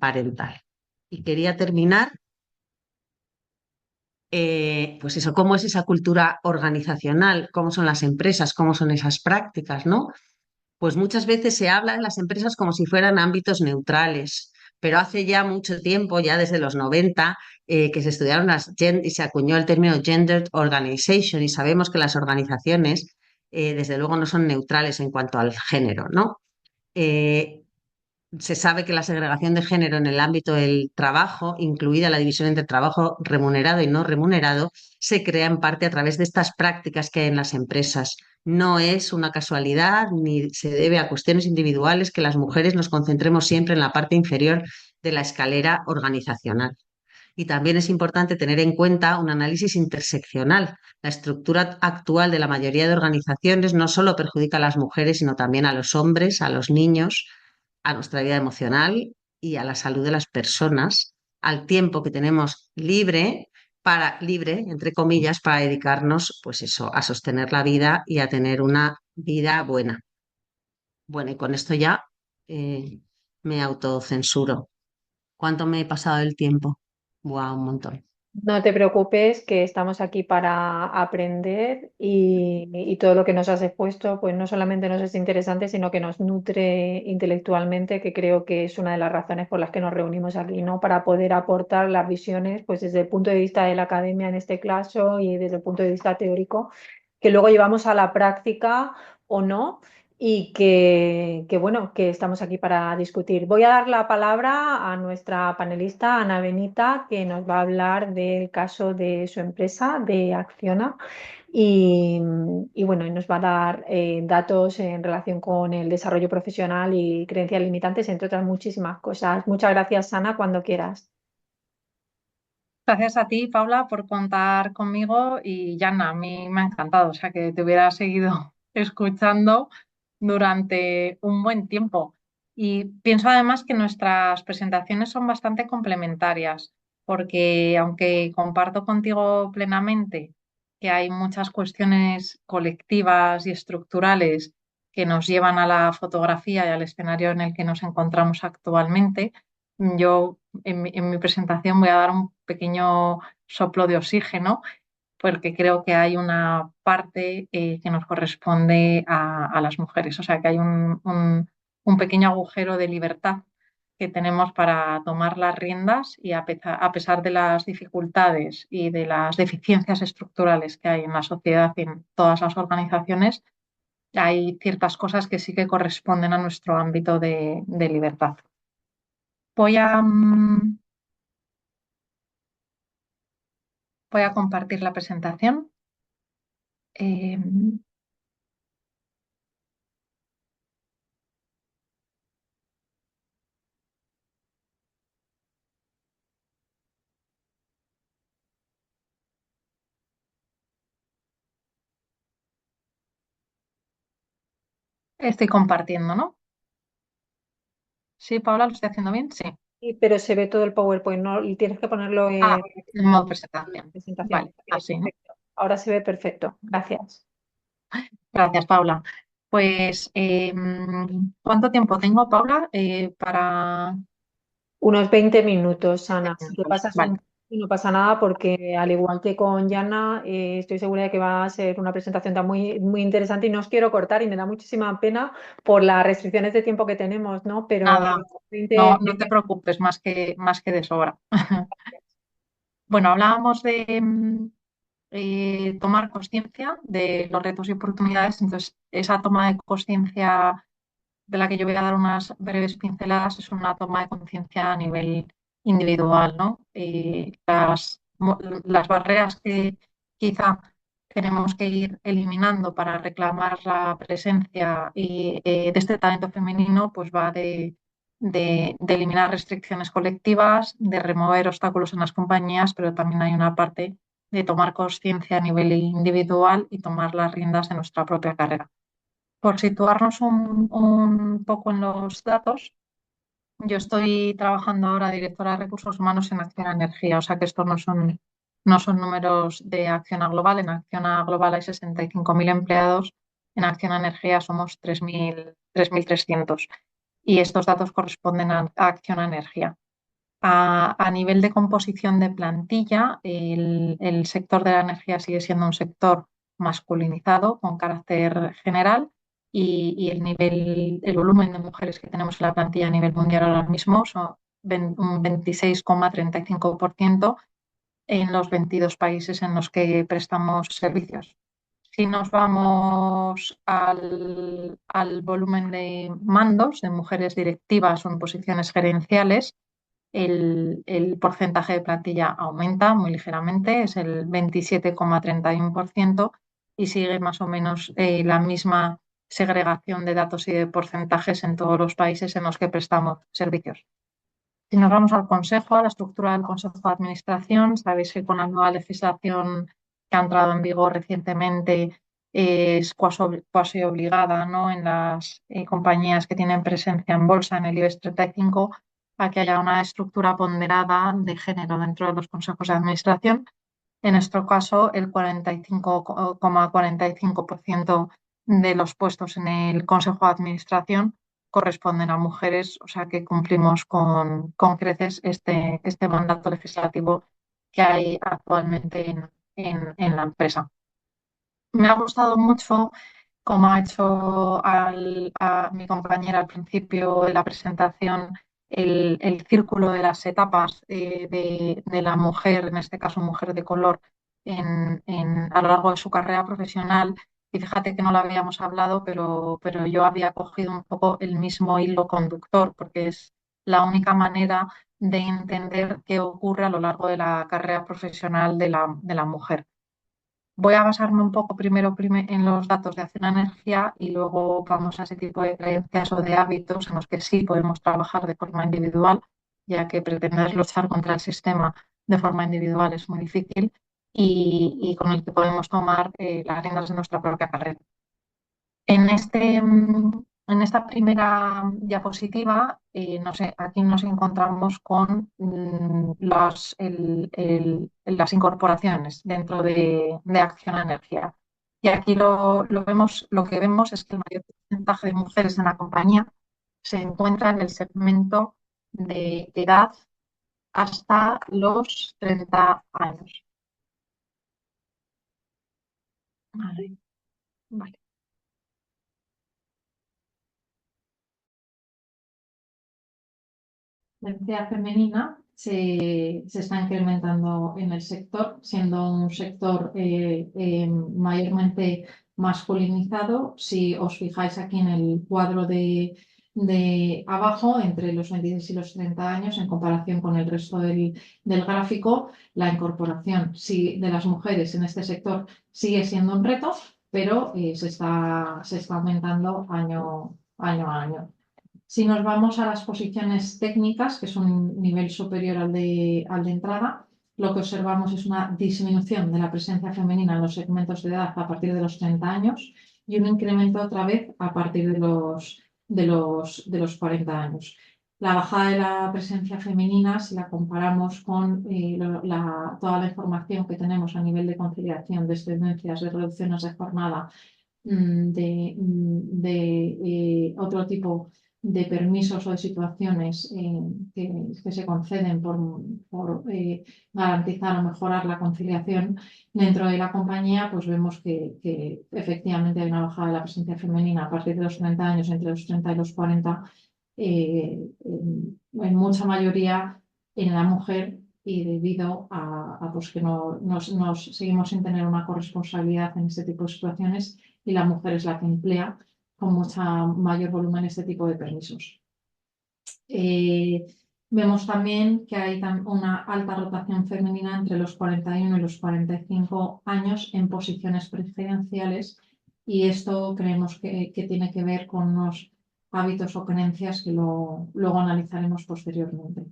parental. Y quería terminar, pues eso, cómo es esa cultura organizacional, cómo son las empresas, cómo son esas prácticas, ¿no? Pues muchas veces se habla de las empresas como si fueran ámbitos neutrales, pero hace ya mucho tiempo, ya desde los 90, que se estudiaron y se acuñó el término Gendered Organization y sabemos que las organizaciones, desde luego, no son neutrales en cuanto al género, ¿no? Eh, Se sabe que la segregación de género en el ámbito del trabajo, incluida la división entre trabajo remunerado y no remunerado, se crea en parte a través de estas prácticas que hay en las empresas. No es una casualidad ni se debe a cuestiones individuales que las mujeres nos concentremos siempre en la parte inferior de la escalera organizacional. Y también es importante tener en cuenta un análisis interseccional. La estructura actual de la mayoría de organizaciones no solo perjudica a las mujeres, sino también a los hombres, a los niños, a nuestra vida emocional y a la salud de las personas, al tiempo que tenemos libre, entre comillas, para dedicarnos, pues eso, a sostener la vida y a tener una vida buena. Bueno, y con esto ya me autocensuro. ¿Cuánto me he pasado el tiempo? Buah, un montón. No te preocupes, que estamos aquí para aprender y todo lo que nos has expuesto, pues no solamente nos es interesante, sino que nos nutre intelectualmente, que creo que es una de las razones por las que nos reunimos aquí, ¿no? Para poder aportar las visiones, pues desde el punto de vista de la academia en este caso y desde el punto de vista teórico, que luego llevamos a la práctica o no y que bueno, que estamos aquí para discutir. Voy a dar la palabra a nuestra panelista Ana Benita, que nos va a hablar del caso de su empresa, de Acciona, y, y bueno, y nos va a dar datos en relación con el desarrollo profesional y creencias limitantes, entre otras muchísimas cosas. Muchas gracias, Ana, cuando quieras. Gracias a ti, Paula, por contar conmigo y Yana, a mí me ha encantado, o sea, que te hubiera seguido escuchando durante un buen tiempo. Y pienso además que nuestras presentaciones son bastante complementarias, porque aunque comparto contigo plenamente que hay muchas cuestiones colectivas y estructurales que nos llevan a la fotografía y al escenario en el que nos encontramos actualmente, yo en mi presentación voy a dar un pequeño soplo de oxígeno porque creo que hay una parte que nos corresponde a las mujeres, o sea que hay un pequeño agujero de libertad que tenemos para tomar las riendas y a pesar de las dificultades y de las deficiencias estructurales que hay en la sociedad y en todas las organizaciones, hay ciertas cosas que sí que corresponden a nuestro ámbito de libertad. Voy a, voy a compartir la presentación. Eh, Estoy compartiendo, ¿no? Sí, Paula, ¿lo estoy haciendo bien? Sí. Sí, pero se ve todo el PowerPoint, ¿no? Y tienes que ponerlo Ah, en en modo presentación. presentación. Vale, así, ¿no? Perfecto. Ahora se ve perfecto. Gracias. Gracias, Paula. Pues, ¿cuánto tiempo tengo, Paula, para Unos 20 minutos, Ana. Si te pasas Vale. Y no pasa nada porque al igual que con Yana, estoy segura de que va a ser una presentación muy, muy interesante y no os quiero cortar y me da muchísima pena por las restricciones de tiempo que tenemos, ¿no? Pero Nada, no, 20, no te preocupes, más que de sobra. Bueno, hablábamos de tomar conciencia de los retos y oportunidades. Entonces, esa toma de conciencia de la que yo voy a dar unas breves pinceladas es una toma de conciencia a nivel individual, ¿no? Las barreras que quizá tenemos que ir eliminando para reclamar la presencia de este talento femenino, pues va de eliminar restricciones colectivas, de remover obstáculos en las compañías, pero también hay una parte de tomar conciencia a nivel individual y tomar las riendas de nuestra propia carrera. Por situarnos un poco en los datos, yo estoy trabajando ahora directora de recursos humanos en Acciona Energía, o sea que estos no son números de Acciona Global. En Acciona Global hay 65.000 empleados, en Acciona Energía somos 3.300 y estos datos corresponden a Acciona Energía. A nivel de composición de plantilla, el sector de la energía sigue siendo un sector masculinizado con carácter general y el volumen de mujeres que tenemos en la plantilla a nivel mundial ahora mismo son un 26,35% en los 22 países en los que prestamos servicios. Si nos vamos al volumen de mandos de mujeres directivas o en posiciones gerenciales, el porcentaje de plantilla aumenta muy ligeramente, es el 27,31% y sigue más o menos la misma segregación de datos y de porcentajes en todos los países en los que prestamos servicios. Si nos vamos al Consejo, a la estructura del Consejo de Administración, sabéis que con la nueva legislación que ha entrado en vigor recientemente es cuasi obligada, ¿no?, en las compañías que tienen presencia en bolsa en el IBEX 35 a que haya una estructura ponderada de género dentro de los consejos de administración. En nuestro caso, el 45,45% de los puestos en el Consejo de Administración corresponden a mujeres, o sea que cumplimos con creces este mandato legislativo que hay actualmente en la empresa. Me ha gustado mucho, como ha hecho a mi compañera al principio de la presentación, el círculo de las etapas de la mujer, en este caso mujer de color, a lo largo de su carrera profesional. Y fíjate que no lo habíamos hablado, pero yo había cogido un poco el mismo hilo conductor, porque es la única manera de entender qué ocurre a lo largo de la carrera profesional de la mujer. Voy a basarme un poco primero en los datos de Acciona Energía y luego vamos a ese tipo de creencias o de hábitos en los que sí podemos trabajar de forma individual, ya que pretender luchar contra el sistema de forma individual es muy difícil y con el que podemos tomar las riendas de nuestra propia carrera. En esta primera diapositiva, aquí nos encontramos con las incorporaciones dentro de Acciona Energía. Y aquí lo que vemos es que el mayor porcentaje de mujeres en la compañía se encuentra en el segmento de edad hasta los 30 años. Vale. La presencia femenina se está incrementando en el sector, siendo un sector mayormente masculinizado. Si os fijáis aquí en el cuadro de abajo, entre los 26 y los 30 años, en comparación con el resto del gráfico, la incorporación de las mujeres en este sector sigue siendo un reto, pero se está aumentando año a año. Si nos vamos a las posiciones técnicas, que son un nivel superior al de entrada, lo que observamos es una disminución de la presencia femenina en los segmentos de edad a partir de los 30 años y un incremento otra vez a partir de los 40 años. La bajada de la presencia femenina, si la comparamos con toda la información que tenemos a nivel de conciliación, de excedencias, de reducciones de jornada, de otro tipo de permisos o de situaciones que se conceden por garantizar o mejorar la conciliación dentro de la compañía, pues vemos que efectivamente hay una bajada de la presencia femenina a partir de los 30 años, entre los 30 y los 40, en mucha mayoría en la mujer y debido a, pues que nos seguimos sin tener una corresponsabilidad en este tipo de situaciones y la mujer es la que emplea con mucha mayor volumen este tipo de permisos. Vemos también que hay una alta rotación femenina entre los 41 y los 45 años en posiciones preferenciales y esto creemos que tiene que ver con unos hábitos o creencias que luego analizaremos posteriormente.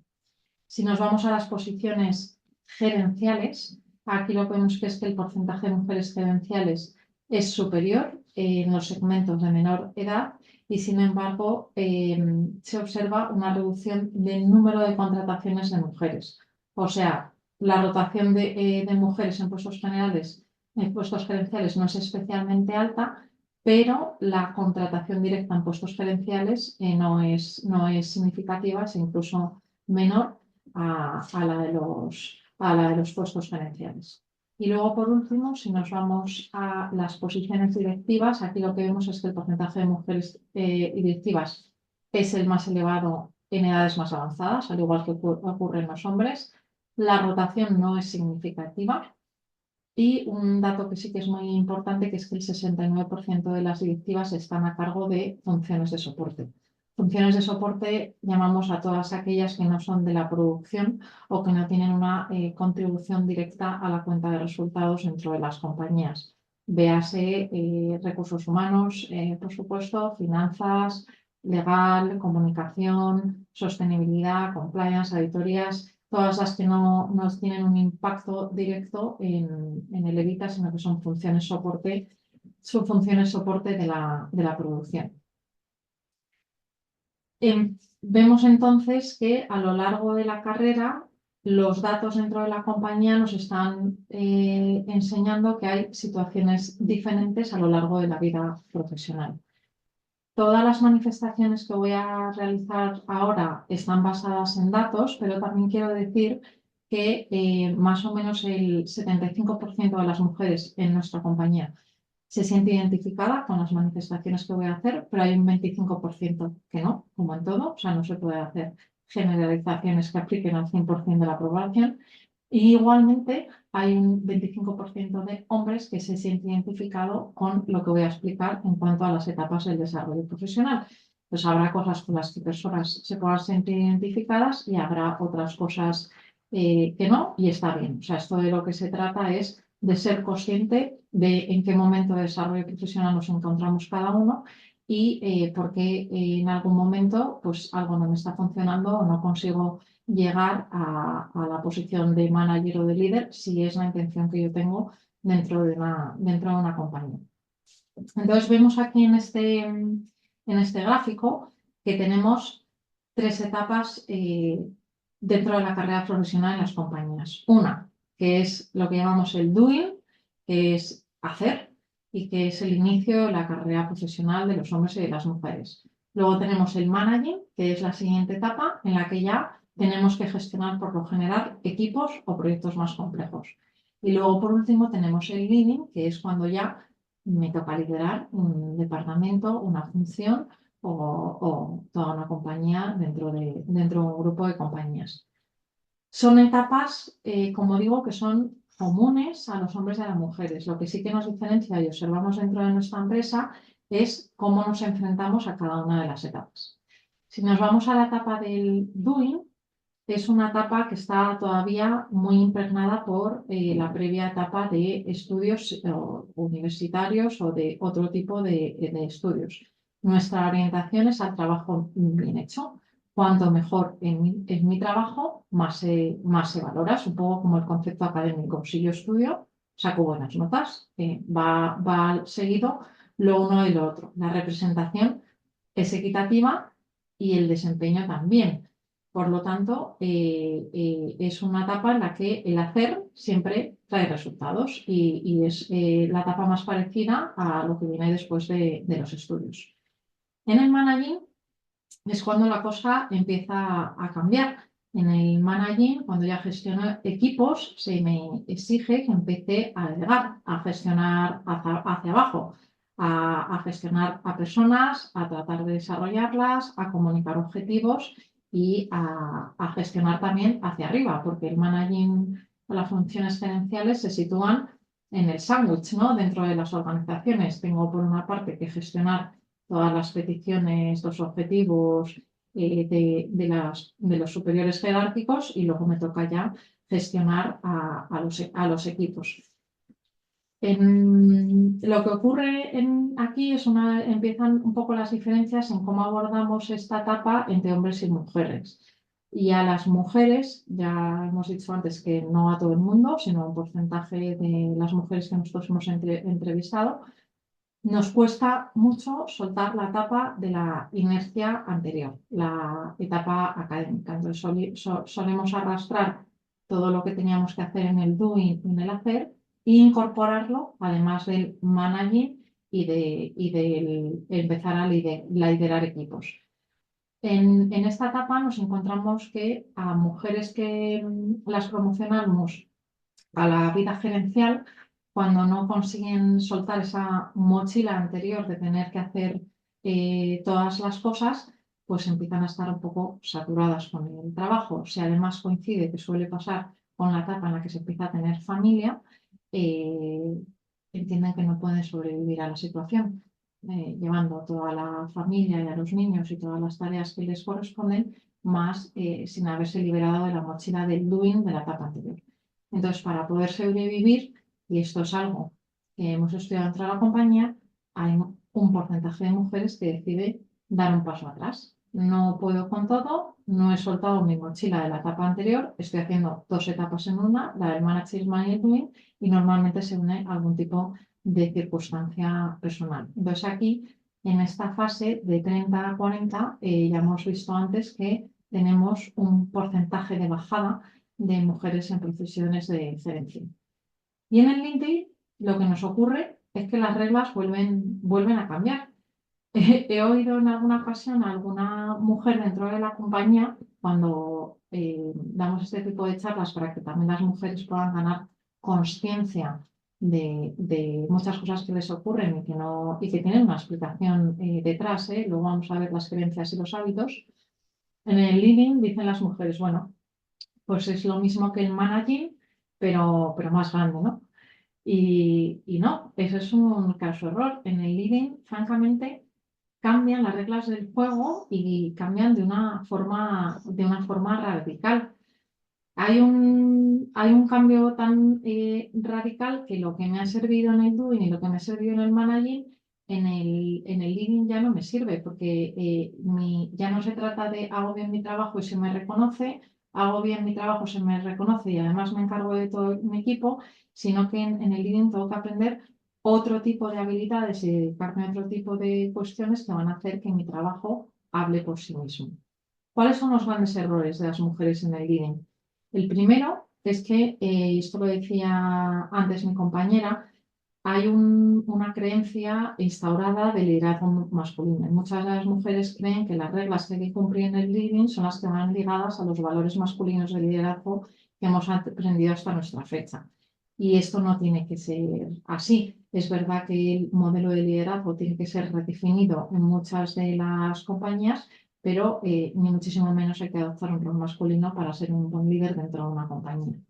Si nos vamos a las posiciones gerenciales, aquí lo que vemos que es que el porcentaje de mujeres gerenciales es superior en los segmentos de menor edad y sin embargo se observa una reducción del número de contrataciones de mujeres. O sea, la rotación de mujeres en puestos generales, en puestos gerenciales no es especialmente alta, pero la contratación directa en puestos gerenciales no es significativa, es incluso menor a la de los puestos gerenciales. Y luego, por último, si nos vamos a las posiciones directivas, aquí lo que vemos es que el porcentaje de mujeres directivas es el más elevado en edades más avanzadas, al igual que ocurre en los hombres. La rotación no es significativa. Y un dato que sí que es muy importante, que es que el 69% de las directivas están a cargo de funciones de soporte. Funciones de soporte llamamos a todas aquellas que no son de la producción o que no tienen una contribución directa a la cuenta de resultados dentro de las compañías. Véase recursos humanos, por supuesto, finanzas, legal, comunicación, sostenibilidad, compliance, auditorías, todas las que no tienen un impacto directo en el EBITDA, sino que son funciones soporte de la producción. Vemos entonces que a lo largo de la carrera los datos dentro de la compañía nos están enseñando que hay situaciones diferentes a lo largo de la vida profesional. Todas las manifestaciones que voy a realizar ahora están basadas en datos, pero también quiero decir que más o menos el 75% de las mujeres en nuestra compañía se siente identificada con las manifestaciones que voy a hacer, pero hay un 25% que no, como en todo, o sea, no se puede hacer generalizaciones que apliquen al 100% de la población. Y igualmente hay un 25% de hombres que se sienten identificados con lo que voy a explicar en cuanto a las etapas del desarrollo profesional. Pues habrá cosas con las que personas se puedan sentir identificadas y habrá otras cosas que no, y está bien. O sea, esto de lo que se trata es de ser consciente de en qué momento de desarrollo profesional nos encontramos cada uno y por qué en algún momento pues algo no me está funcionando o no consigo llegar a la posición de manager o de líder si es la intención que yo tengo dentro de una compañía. Entonces vemos aquí en este gráfico que tenemos tres etapas dentro de la carrera profesional en las compañías. Una, que es lo que llamamos el doing, que es hacer y que es el inicio de la carrera profesional de los hombres y de las mujeres. Luego tenemos el managing, que es la siguiente etapa en la que ya tenemos que gestionar por lo general equipos o proyectos más complejos. Y luego por último tenemos el leading, que es cuando ya me toca liderar un departamento, una función o toda una compañía dentro de un grupo de compañías. Son etapas, como digo, que son comunes a los hombres y a las mujeres. Lo que sí que nos diferencia y observamos dentro de nuestra empresa es cómo nos enfrentamos a cada una de las etapas. Si nos vamos a la etapa del doing, es una etapa que está todavía muy impregnada por la previa etapa de estudios universitarios o de otro tipo de estudios. Nuestra orientación es al trabajo bien hecho. Cuanto mejor en mi trabajo, más se valora. Es un poco como el concepto académico. Si yo estudio, saco buenas notas. Va seguido lo uno y lo otro. La representación es equitativa y el desempeño también. Por lo tanto, es una etapa en la que el hacer siempre trae resultados y es la etapa más parecida a lo que viene después de los estudios. En el managing es cuando la cosa empieza a cambiar. En el managing, cuando ya gestiono equipos, se me exige que empiece a delegar, a gestionar hacia abajo, a gestionar a personas, a tratar de desarrollarlas, a comunicar objetivos y a gestionar también hacia arriba, porque el managing o las funciones gerenciales se sitúan en el sándwich, ¿no? Dentro de las organizaciones. Tengo por una parte que gestionar todas las peticiones, los objetivos de los superiores jerárquicos y luego me toca ya gestionar a los equipos. Lo que ocurre aquí empiezan un poco las diferencias en cómo abordamos esta etapa entre hombres y mujeres. Y a las mujeres, ya hemos dicho antes que no a todo el mundo, sino a un porcentaje de las mujeres que nosotros hemos entrevistado, nos cuesta mucho soltar la etapa de la inercia anterior, la etapa académica. Entonces solemos arrastrar todo lo que teníamos que hacer en el doing y en el hacer e incorporarlo, además del managing y del empezar a liderar equipos. En esta etapa nos encontramos que a mujeres que las promocionamos a la vida gerencial, cuando no consiguen soltar esa mochila anterior de tener que hacer todas las cosas, pues empiezan a estar un poco saturadas con el trabajo. Si además coincide que suele pasar con la etapa en la que se empieza a tener familia, eh, entienden que no pueden sobrevivir a la situación, llevando toda la familia y a los niños y todas las tareas que les corresponden, más sin haberse liberado de la mochila del doing de la etapa anterior. Entonces, para poder sobrevivir, y esto es algo que hemos estudiado dentro de la compañía, hay un porcentaje de mujeres que decide dar un paso atrás. No puedo con todo, no he soltado mi mochila de la etapa anterior, estoy haciendo 2 etapas en una, la del management y el doing, y normalmente se une algún tipo de circunstancia personal. Entonces aquí, en esta fase de 30 a 40, ya hemos visto antes que tenemos un porcentaje de bajada de mujeres en profesiones de gerencia. Y en el LinkedIn lo que nos ocurre es que las reglas vuelven a cambiar. He oído en alguna ocasión a alguna mujer dentro de la compañía, cuando damos este tipo de charlas para que también las mujeres puedan ganar conciencia de muchas cosas que les ocurren y que tienen una explicación detrás. Luego vamos a ver las creencias y los hábitos. En el LinkedIn dicen las mujeres, bueno, pues es lo mismo que el managing, pero más grande, ¿no? Y no, eso es un caso error. En el leading, francamente, cambian las reglas del juego y cambian de una forma radical. Hay un cambio tan radical que lo que me ha servido en el doing y lo que me ha servido en el managing, en el leading ya no me sirve, porque ya no se trata de hago bien mi trabajo y se me reconoce, hago bien mi trabajo, se me reconoce y además me encargo de todo mi equipo, sino que en el leading tengo que aprender otro tipo de habilidades y dedicarme a otro tipo de cuestiones que van a hacer que mi trabajo hable por sí mismo. ¿Cuáles son los grandes errores de las mujeres en el leading? El primero es que, y esto lo decía antes mi compañera, hay una creencia instaurada de liderazgo masculino. Y muchas de las mujeres creen que las reglas que hay que cumplir en el leading son las que van ligadas a los valores masculinos de liderazgo que hemos aprendido hasta nuestra fecha. Y esto no tiene que ser así. Es verdad que el modelo de liderazgo tiene que ser redefinido en muchas de las compañías, pero ni muchísimo menos hay que adoptar un rol masculino para ser un buen líder dentro de una compañía.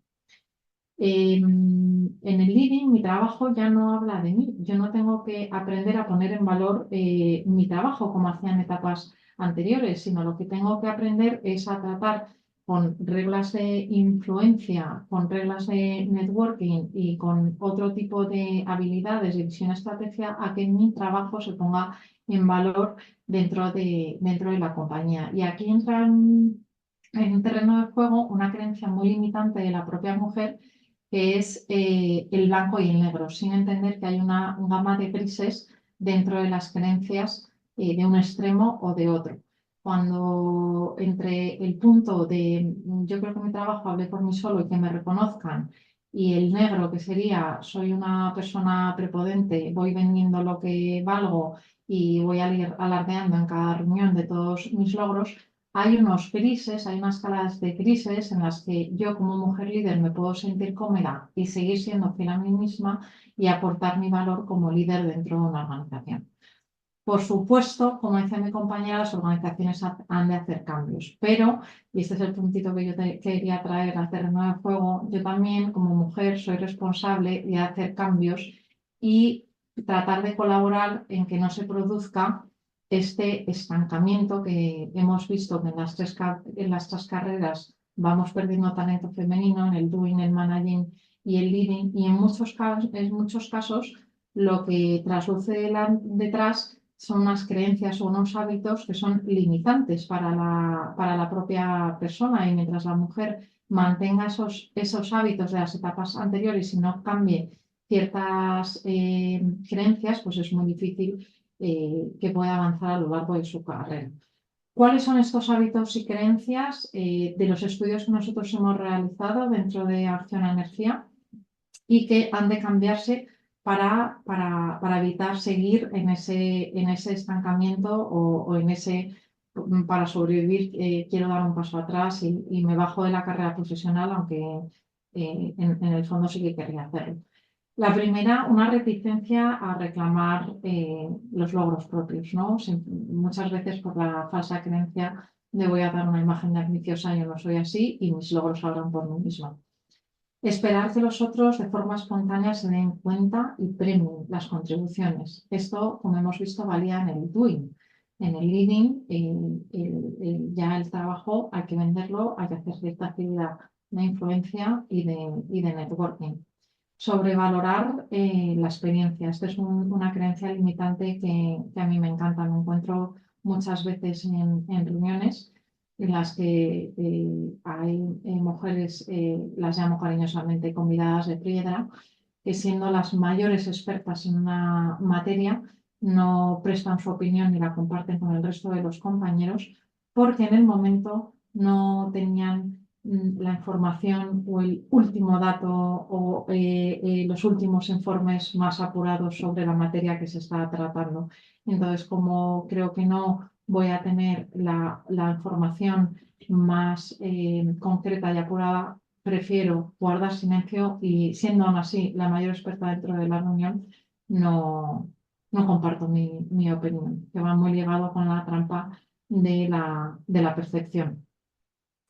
En el leading, mi trabajo ya no habla de mí. Yo no tengo que aprender a poner en valor mi trabajo como hacía en etapas anteriores, sino lo que tengo que aprender es a tratar con reglas de influencia, con reglas de networking y con otro tipo de habilidades de visión estrategia, a que mi trabajo se ponga en valor dentro de la compañía. Y aquí entra en un terreno de juego una creencia muy limitante de la propia mujer, que es el blanco y el negro, sin entender que hay una gama de grises dentro de las creencias de un extremo o de otro. Cuando entre el punto de yo creo que mi trabajo hable por mí solo y que me reconozcan y el negro, que sería soy una persona prepotente, voy vendiendo lo que valgo y voy alardeando en cada reunión de todos mis logros, hay unos grises, hay unas escalas de grises en las que yo como mujer líder me puedo sentir cómoda y seguir siendo fiel a mí misma y aportar mi valor como líder dentro de una organización. Por supuesto, como dice mi compañera, las organizaciones han de hacer cambios, pero, y este es el puntito que yo quería traer al terreno de juego, yo también como mujer soy responsable de hacer cambios y tratar de colaborar en que no se produzca este estancamiento que hemos visto que en las tres carreras vamos perdiendo talento femenino en el doing, el managing y el leading, y en muchos casos lo que trasluce detrás son unas creencias o unos hábitos que son limitantes para la propia persona, y mientras la mujer mantenga esos hábitos de las etapas anteriores y no cambie ciertas creencias, pues es muy difícil que pueda avanzar a lo largo de su carrera. ¿Cuáles son estos hábitos y creencias de los estudios que nosotros hemos realizado dentro de Acción a Energía y que han de cambiarse para evitar seguir en ese estancamiento o en ese, para sobrevivir, quiero dar un paso atrás y me bajo de la carrera profesional, aunque en el fondo sí que querría hacerlo? La primera, una reticencia a reclamar los logros propios, ¿no? Muchas veces por la falsa creencia de voy a dar una imagen de ambiciosa, yo no soy así y mis logros hablan por mí misma. Esperar que los otros de forma espontánea se den cuenta y premien las contribuciones. Esto, como hemos visto, valía en el doing. En el leading, ya el trabajo hay que venderlo, hay que hacer cierta actividad de influencia y de networking. Sobrevalorar la experiencia. Esta es una creencia limitante que a mí me encanta. Me encuentro muchas veces en reuniones en las que hay mujeres, las llamo cariñosamente convidadas de piedra, que siendo las mayores expertas en una materia, no prestan su opinión ni la comparten con el resto de los compañeros, porque en el momento no tenían la información o el último dato o los últimos informes más apurados sobre la materia que se está tratando. Entonces, como creo que no voy a tener la información más concreta y apurada, prefiero guardar silencio y, siendo aún así la mayor experta dentro de la reunión, no comparto mi opinión, que va muy ligado con la trampa de la percepción.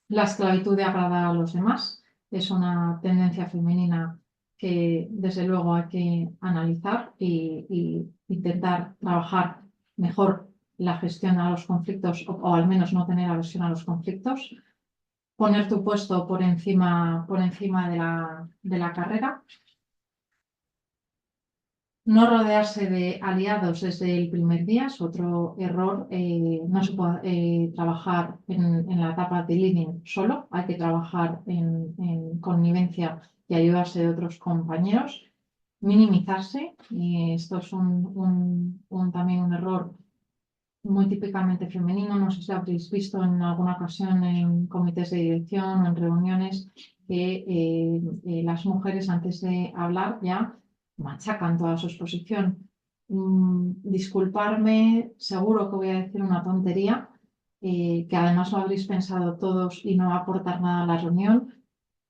La esclavitud de agradar a los demás es una tendencia femenina que desde luego hay que analizar y intentar trabajar mejor la gestión a los conflictos o al menos no tener aversión a los conflictos. Poner tu puesto por encima de la carrera. No rodearse de aliados desde el primer día es otro error. No se puede trabajar en la etapa de leading solo, hay que trabajar en connivencia y ayudarse de otros compañeros. Minimizarse, y esto es también un error muy típicamente femenino. No sé si habréis visto en alguna ocasión en comités de dirección o en reuniones que las mujeres, antes de hablar, ya machacan toda su exposición. Disculparme, seguro que voy a decir una tontería, que además lo habréis pensado todos y no va a aportar nada a la reunión.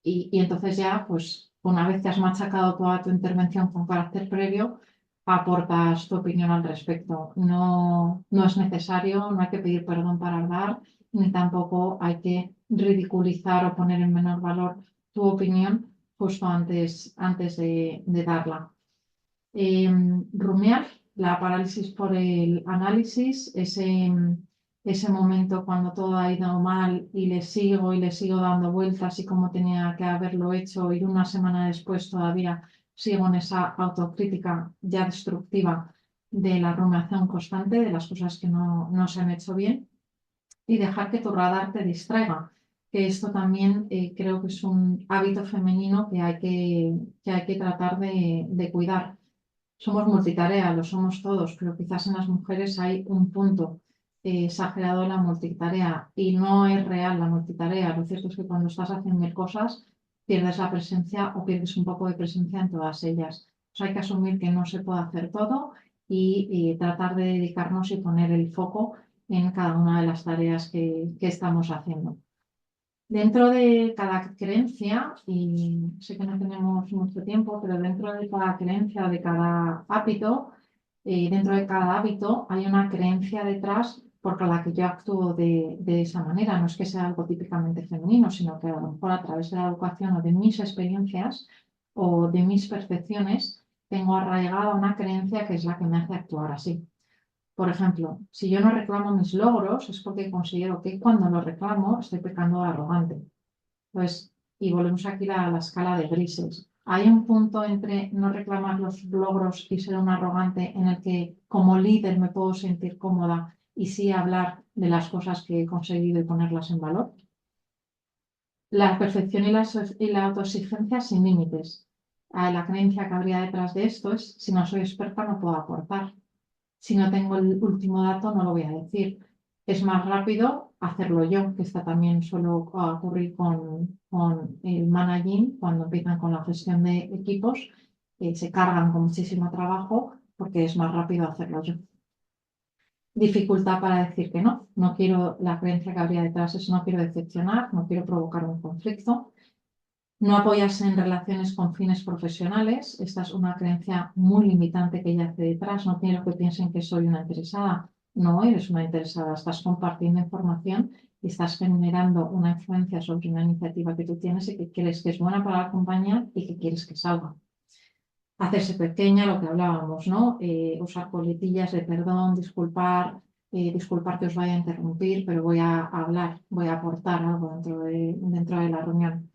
Y entonces ya, pues, una vez que has machacado toda tu intervención con carácter previo, aportas tu opinión al respecto. No es necesario, no hay que pedir perdón para hablar, ni tampoco hay que ridiculizar o poner en menor valor tu opinión justo antes de darla. Rumiar, la parálisis por el análisis, ese momento cuando todo ha ido mal y le sigo dando vueltas y cómo tenía que haberlo hecho, y una semana después todavía sigo en esa autocrítica ya destructiva de la rumiación constante de las cosas que no se han hecho bien, y dejar que tu radar te distraiga, que esto también creo que es un hábito femenino que hay que tratar de cuidar. Somos multitarea, lo somos todos, pero quizás en las mujeres hay un punto exagerado de la multitarea, y no es real la multitarea. Lo cierto es que cuando estás haciendo mil cosas, pierdes la presencia o pierdes un poco de presencia en todas ellas. Hay que asumir que no se puede hacer todo y tratar de dedicarnos y poner el foco en cada una de las tareas que estamos haciendo. Dentro de cada creencia, y sé que no tenemos mucho tiempo, pero dentro de cada creencia, de cada hábito, dentro de cada hábito hay una creencia detrás por la que yo actúo de esa manera. No es que sea algo típicamente femenino, sino que a lo mejor a través de la educación o de mis experiencias o de mis percepciones tengo arraigada una creencia que es la que me hace actuar así. Por ejemplo, si yo no reclamo mis logros es porque considero que cuando los reclamo estoy pecando de arrogante. Pues, y volvemos aquí a la escala de grises. Hay un punto entre no reclamar los logros y ser un arrogante en el que como líder me puedo sentir cómoda y sí hablar de las cosas que he conseguido y ponerlas en valor. La perfección y la autoexigencia sin límites. La creencia que habría detrás de esto es, si no soy experta no puedo aportar. Si no tengo el último dato no lo voy a decir. Es más rápido hacerlo yo, que está también suele ocurrir con el managing, cuando empiezan con la gestión de equipos, se cargan con muchísimo trabajo porque es más rápido hacerlo yo. Dificultad para decir que no. No quiero, la creencia que habría detrás es no quiero decepcionar, no quiero provocar un conflicto. No apoyarse en relaciones con fines profesionales. Esta es una creencia muy limitante que yace detrás. No quiero que piensen que soy una interesada. No eres una interesada. Estás compartiendo información y estás generando una influencia sobre una iniciativa que tú tienes y que crees que es buena para la compañía y que quieres que salga. Hacerse pequeña, lo que hablábamos, ¿no? Usar coletillas de perdón, disculpar que os vaya a interrumpir, pero voy a hablar, voy a aportar algo dentro de la reunión.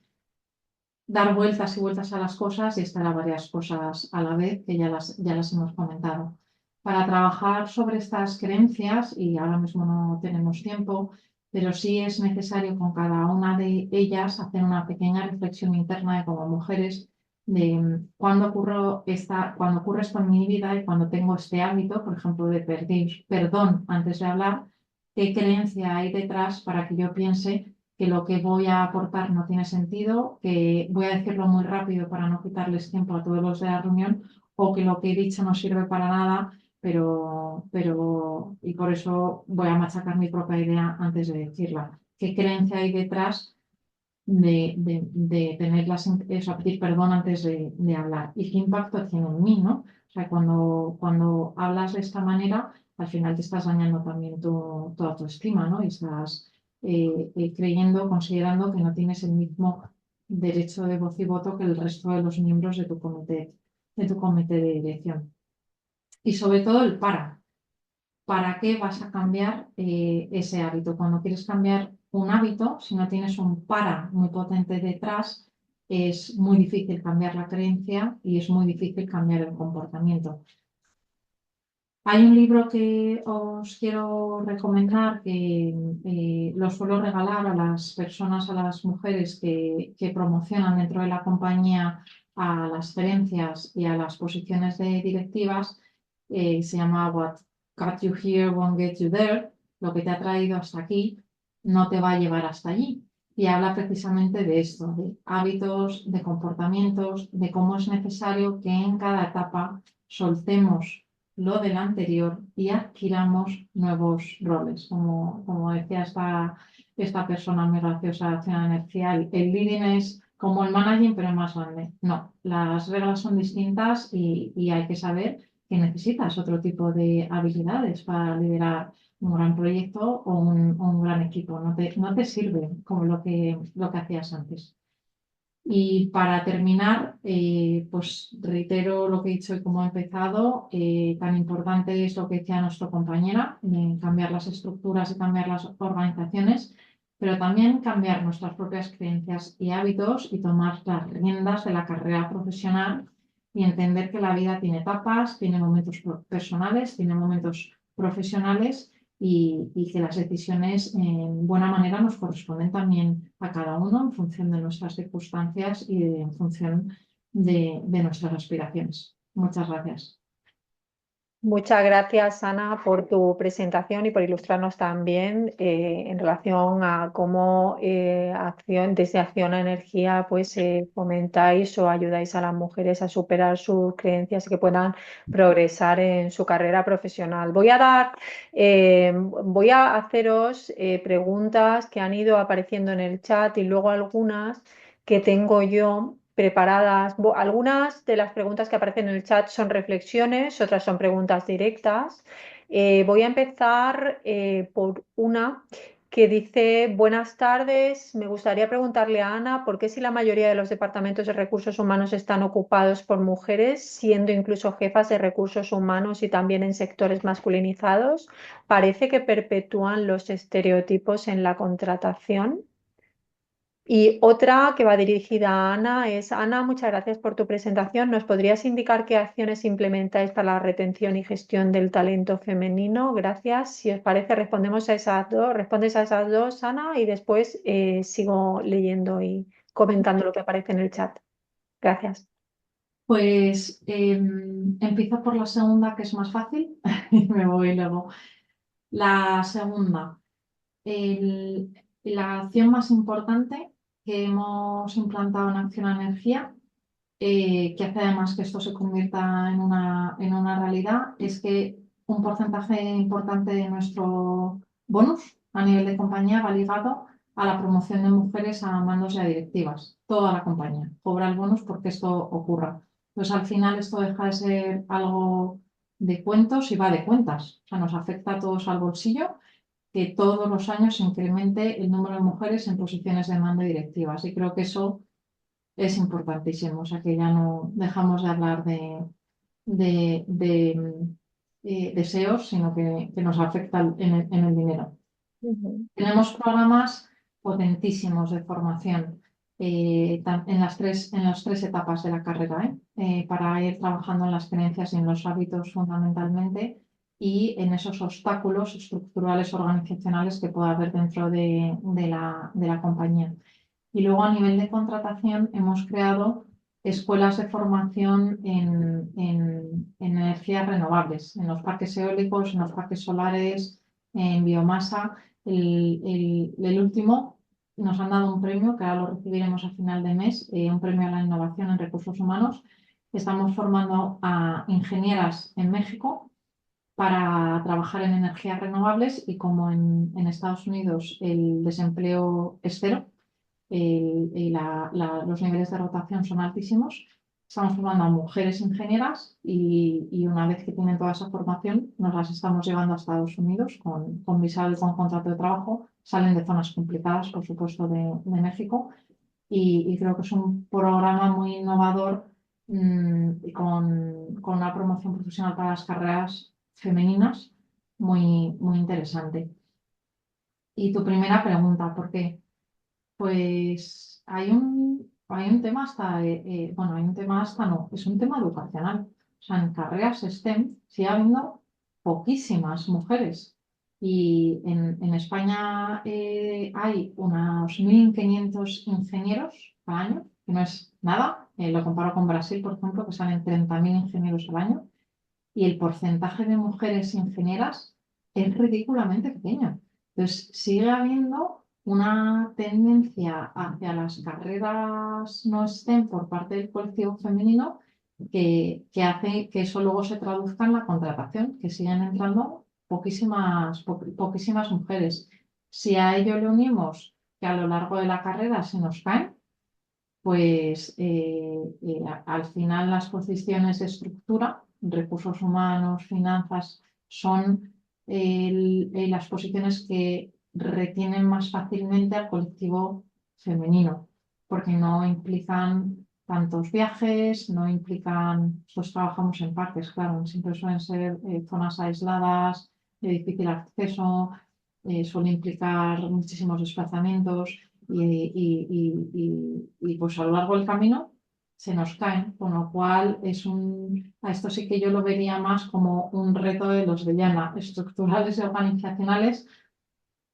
Dar vueltas y vueltas a las cosas y estar a varias cosas a la vez, que ya las hemos comentado. Para trabajar sobre estas creencias, y ahora mismo no tenemos tiempo, pero sí es necesario con cada una de ellas hacer una pequeña reflexión interna de como mujeres de cuando ocurre esto en mi vida y cuando tengo este hábito, por ejemplo, de pedir perdón antes de hablar, qué creencia hay detrás para que yo piense que lo que voy a aportar no tiene sentido, que voy a decirlo muy rápido para no quitarles tiempo a todos los de la reunión, o que lo que he dicho no sirve para nada, y por eso voy a machacar mi propia idea antes de decirla. ¿Qué creencia hay detrás de tenerlas, pedir perdón antes de hablar? ¿Y qué impacto tiene en mí, ¿no? O sea, cuando hablas de esta manera, al final te estás dañando también tu autoestima, ¿no? Y estás creyendo, considerando que no tienes el mismo derecho de voz y voto que el resto de los miembros de tu comité de dirección. Y sobre todo el para. ¿Para qué vas a cambiar ese hábito? Cuando quieres cambiar un hábito, si no tienes un para muy potente detrás, es muy difícil cambiar la creencia y es muy difícil cambiar el comportamiento. Hay un libro que os quiero recomendar que lo suelo regalar a las personas, a las mujeres que promocionan dentro de la compañía a las gerencias y a las posiciones de directivas. Se llama What Got You Here Won't Get You There. Lo que te ha traído hasta aquí no te va a llevar hasta allí. Y habla precisamente de esto, de hábitos, de comportamientos, de cómo es necesario que en cada etapa soltemos lo del anterior y adquiramos nuevos roles. Como decía esta persona muy graciosa, Chena Energía, el leading es como el managing, pero más grande. No, las reglas son distintas y hay que saber que necesitas otro tipo de habilidades para liderar un gran proyecto o un gran equipo. No te sirve como lo que hacías antes. Y para terminar, pues reitero lo que he dicho y cómo he empezado. Tan importante es lo que decía nuestra compañera, cambiar las estructuras y cambiar las organizaciones, pero también cambiar nuestras propias creencias y hábitos y tomar las riendas de la carrera profesional y entender que la vida tiene etapas, tiene momentos personales, tiene momentos profesionales y que las decisiones en buena manera nos corresponden también a cada uno en función de nuestras circunstancias y en función de nuestras aspiraciones. Muchas gracias. Muchas gracias, Ana, por tu presentación y por ilustrarnos también en relación a cómo desde Acción a Energía pues fomentáis o ayudáis a las mujeres a superar sus creencias y que puedan progresar en su carrera profesional. Voy a haceros preguntas que han ido apareciendo en el chat y luego algunas que tengo yo preparadas. Algunas de las preguntas que aparecen en el chat son reflexiones, otras son preguntas directas. Voy a empezar por una que dice: buenas tardes, me gustaría preguntarle a Ana por qué, si la mayoría de los departamentos de recursos humanos están ocupados por mujeres, siendo incluso jefas de recursos humanos y también en sectores masculinizados, parece que perpetúan los estereotipos en la contratación. Y otra que va dirigida a Ana es: Ana, muchas gracias por tu presentación. ¿Nos podrías indicar qué acciones implementáis para la retención y gestión del talento femenino? Gracias. Si os parece, respondemos a esas dos, respondes a esas dos, Ana, y después sigo leyendo y comentando lo que aparece en el chat. Gracias. Pues empiezo por la segunda, que es más fácil, y me voy luego. La segunda, la acción más importante que hemos implantado en Acción a Energía, que hace además que esto se convierta en una realidad, es que un porcentaje importante de nuestro bonus a nivel de compañía va ligado a la promoción de mujeres a mandos y a directivas. Toda la compañía cobra el bonus porque esto ocurra. Entonces, al final, esto deja de ser algo de cuentos y va de cuentas. O sea, nos afecta a todos al bolsillo que todos los años se incremente el número de mujeres en posiciones de mando y directivas. Y creo que eso es importantísimo. O sea, que ya no dejamos de hablar de deseos, sino que nos afecta en el dinero. Ujú. Tenemos programas potentísimos de formación en las tres etapas de la carrera, para ir trabajando en las creencias y en los hábitos fundamentalmente y en esos obstáculos estructurales organizacionales que pueda haber dentro de la compañía. Y luego a nivel de contratación hemos creado escuelas de formación en energías renovables, en los parques eólicos, en los parques solares, en biomasa. El último nos han dado un premio, que ahora lo recibiremos a final de mes, un premio a la innovación en recursos humanos. Estamos formando a ingenieras en México para trabajar en energías renovables y como en Estados Unidos el desempleo es cero, los niveles de rotación son altísimos. Estamos formando a mujeres ingenieras y una vez que tienen toda esa formación, nos las estamos llevando a Estados Unidos con visado y con contrato de trabajo. Salen de zonas complicadas, por supuesto, de México. Y creo que es un programa muy innovador, y con una promoción profesional para las carreras femeninas muy, muy interesante. Y tu primera pregunta, ¿por qué? Pues hay un tema bueno, hay un tema hasta no, es un tema educacional. O sea, en carreras STEM sigue habiendo poquísimas mujeres. Y en España hay unos 1.500 ingenieros al año, que no es nada. Lo comparo con Brasil, por ejemplo, que salen 30.000 ingenieros al año. Y el porcentaje de mujeres ingenieras es ridículamente pequeño. Entonces, sigue habiendo una tendencia hacia las carreras no STEM por parte del colectivo femenino que hace que eso luego se traduzca en la contratación, que siguen entrando poquísimas mujeres. Si a ello le unimos que a lo largo de la carrera se nos caen, pues al final las posiciones de estructura, recursos humanos, finanzas, son las posiciones que retienen más fácilmente al colectivo femenino, porque no implican tantos viajes, no implican, pues trabajamos en parques, claro, siempre suelen ser zonas aisladas, de difícil acceso, suele implicar muchísimos desplazamientos y pues a lo largo del camino se nos caen, con lo cual a esto sí que yo lo vería más como un reto de los de Llana, estructurales y organizacionales,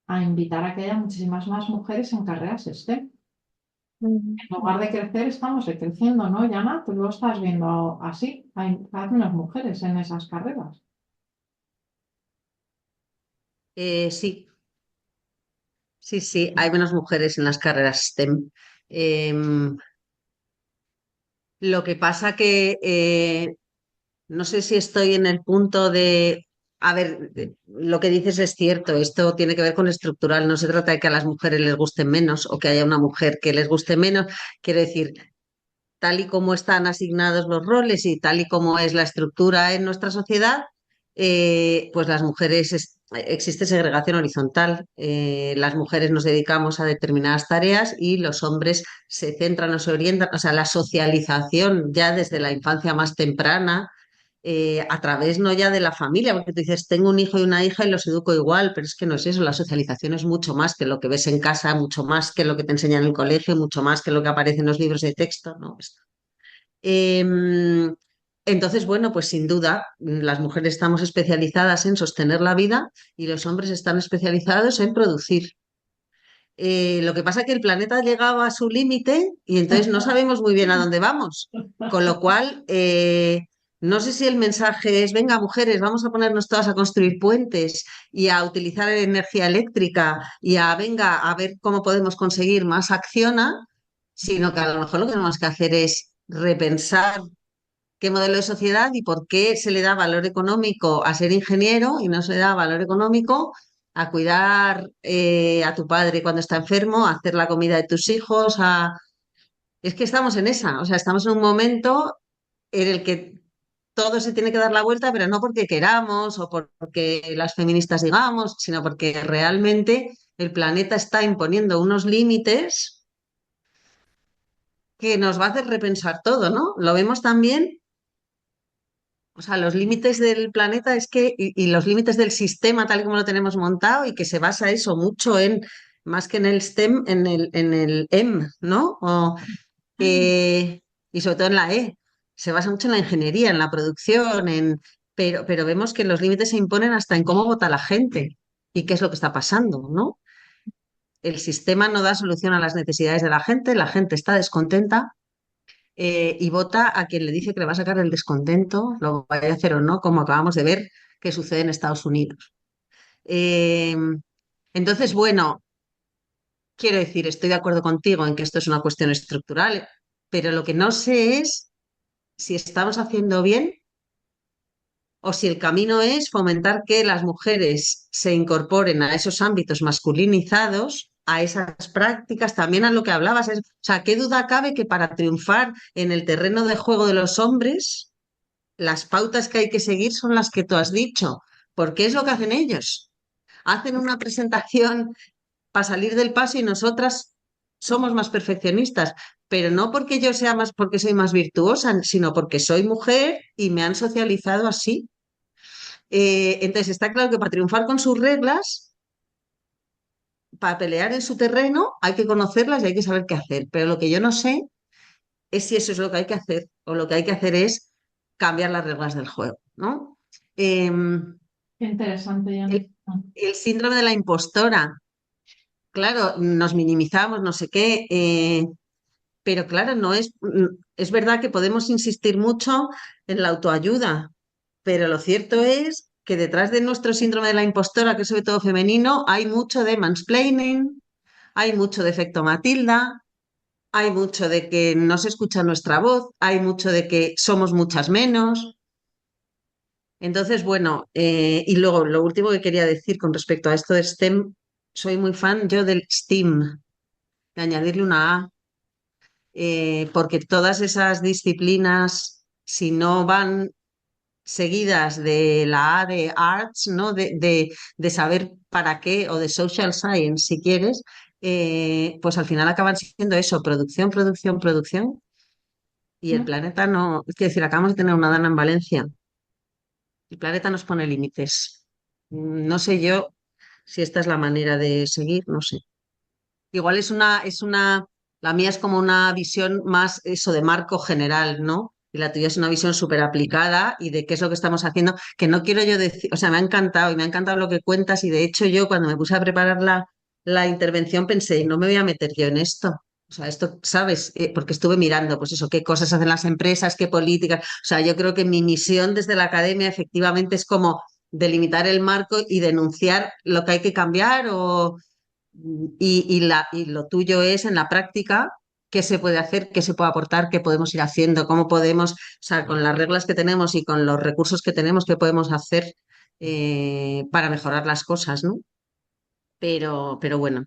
a invitar a que haya muchísimas más mujeres en carreras STEM. En lugar de crecer, estamos decreciendo, ¿no, Llana? Tú lo estás viendo así, hay cada vez menos mujeres en esas carreras. Sí, sí, sí, hay menos mujeres en las carreras STEM. Em, lo que pasa que no sé si estoy en el punto de... A ver, lo que dices es cierto, esto tiene que ver con lo estructural, no se trata de que a las mujeres les guste menos o que haya una mujer que les guste menos, quiero decir, tal y como están asignados los roles y tal y como es la estructura en nuestra sociedad, pues las mujeres existe segregación horizontal. Las mujeres nos dedicamos a determinadas tareas y los hombres se centran o se orientan, o sea, la socialización ya desde la infancia más temprana. A través no ya de la familia, porque tú dices, tengo un hijo y una hija y los educo igual, pero es que no es eso, la socialización es mucho más que lo que ves en casa, mucho más que lo que te enseñan en el colegio, mucho más que lo que aparece en los libros de texto, ¿no? Em, entonces, bueno, pues sin duda, las mujeres estamos especializadas en sostener la vida y los hombres están especializados en producir. Lo que pasa es que el planeta ha llegado a su límite y entonces no sabemos muy bien a dónde vamos. Con lo cual, no sé si el mensaje es, venga, mujeres, vamos a ponernos todas a construir puentes y a utilizar energía eléctrica y a, venga, a ver cómo podemos conseguir más acciona, sino que a lo mejor lo que tenemos que hacer es repensar qué modelo de sociedad y por qué se le da valor económico a ser ingeniero y no se le da valor económico a cuidar a tu padre cuando está enfermo, a hacer la comida de tus hijos, a... Es que estamos en esa, o sea, estamos en un momento en el que todo se tiene que dar la vuelta, pero no porque queramos o porque las feministas digamos, sino porque realmente el planeta está imponiendo unos límites que nos va a hacer repensar todo, ¿no? Lo vemos también. O sea, los límites del planeta es que, y los límites del sistema tal y como lo tenemos montado, y que se basa eso mucho en, más que en el STEM, en el M, ¿no? Y sobre todo en la E. Se basa mucho en la ingeniería, en la producción, pero vemos que los límites se imponen hasta en cómo vota la gente y qué es lo que está pasando, ¿no? El sistema no da solución a las necesidades de la gente está descontenta y vota a quien le dice que le va a sacar el descontento, lo vaya a hacer o no, como acabamos de ver que sucede en Estados Unidos. Eh, entonces, bueno, quiero decir, estoy de acuerdo contigo en que esto es una cuestión estructural, pero lo que no sé es si estamos haciendo bien o si el camino es fomentar que las mujeres se incorporen a esos ámbitos masculinizados, a esas prácticas, también a lo que hablabas. O sea, ¿qué duda cabe que para triunfar en el terreno de juego de los hombres, las pautas que hay que seguir son las que tú has dicho? Porque es lo que hacen ellos. Hacen una presentación para salir del paso y nosotras somos más perfeccionistas, pero no porque yo sea más, porque soy más virtuosa, sino porque soy mujer y me han socializado así. Entonces está claro que para triunfar con sus reglas, para pelear en su terreno, hay que conocerlas y hay que saber qué hacer. Pero lo que yo no sé es si eso es lo que hay que hacer o lo que hay que hacer es cambiar las reglas del juego, ¿no? Qué interesante, Yana. El, el síndrome de la impostora, claro, nos minimizamos, no sé qué, pero claro, no es, es verdad que podemos insistir mucho en la autoayuda, pero lo cierto es que detrás de nuestro síndrome de la impostora, que es sobre todo femenino, hay mucho de mansplaining, hay mucho de efecto Matilda, hay mucho de que no se escucha nuestra voz, hay mucho de que somos muchas menos. Entonces, bueno, y luego lo último que quería decir con respecto a esto de STEM, soy muy fan yo del STEAM, de añadirle una A, porque todas esas disciplinas, si no van seguidas de la A de Arts, ¿no? De saber para qué, o de Social Science, si quieres, pues al final acaban siendo eso, producción, producción, producción, y el planeta no, es decir, acabamos de tener una dana en Valencia, el planeta nos pone límites. No sé yo si esta es la manera de seguir, no sé. Igual la mía es como una visión más eso de marco general, ¿no? Y la tuya es una visión súper aplicada y de qué es lo que estamos haciendo, que no quiero yo decir, o sea, me ha encantado y me ha encantado lo que cuentas y de hecho yo cuando me puse a preparar la intervención pensé, no me voy a meter yo en esto. O sea, esto, ¿sabes? Porque estuve mirando, pues eso, qué cosas hacen las empresas, qué políticas. O sea, yo creo que mi misión desde la academia efectivamente es como delimitar el marco y denunciar lo que hay que cambiar y lo tuyo es en la práctica. ¿Qué se puede hacer? ¿Qué se puede aportar? ¿Qué podemos ir haciendo? ¿Cómo podemos, o sea, con las reglas que tenemos y con los recursos que tenemos, qué podemos hacer para mejorar las cosas, ¿no? Pero bueno,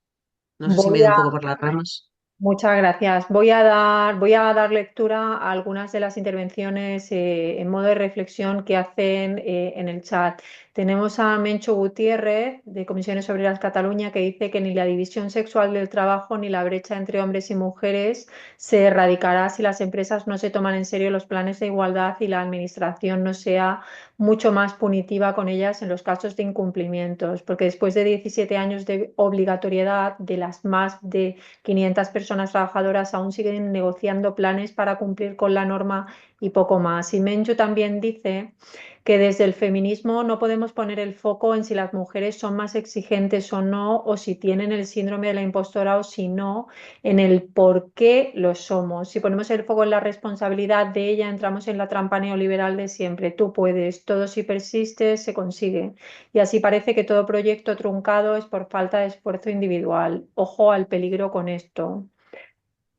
no sé si me he Voy ido un a poco por las ramas. Muchas gracias. voy a dar lectura a algunas de las intervenciones en modo de reflexión que hacen en el chat. Tenemos a Mencho Gutiérrez, de Comisiones Obreras Cataluña, que dice que ni la división sexual del trabajo ni la brecha entre hombres y mujeres se erradicará si las empresas no se toman en serio los planes de igualdad y la administración no sea mucho más punitiva con ellas en los casos de incumplimientos, porque después de 17 años de obligatoriedad de las más de 500 personas trabajadoras aún siguen negociando planes para cumplir con la norma y poco más. Y Menchu también dice que desde el feminismo no podemos poner el foco en si las mujeres son más exigentes o no, o si tienen el síndrome de la impostora o si no, en el por qué lo somos. Si ponemos el foco en la responsabilidad de ella, entramos en la trampa neoliberal de siempre. Tú puedes, todo si persistes se consigue. Y así parece que todo proyecto truncado es por falta de esfuerzo individual. Ojo al peligro con esto.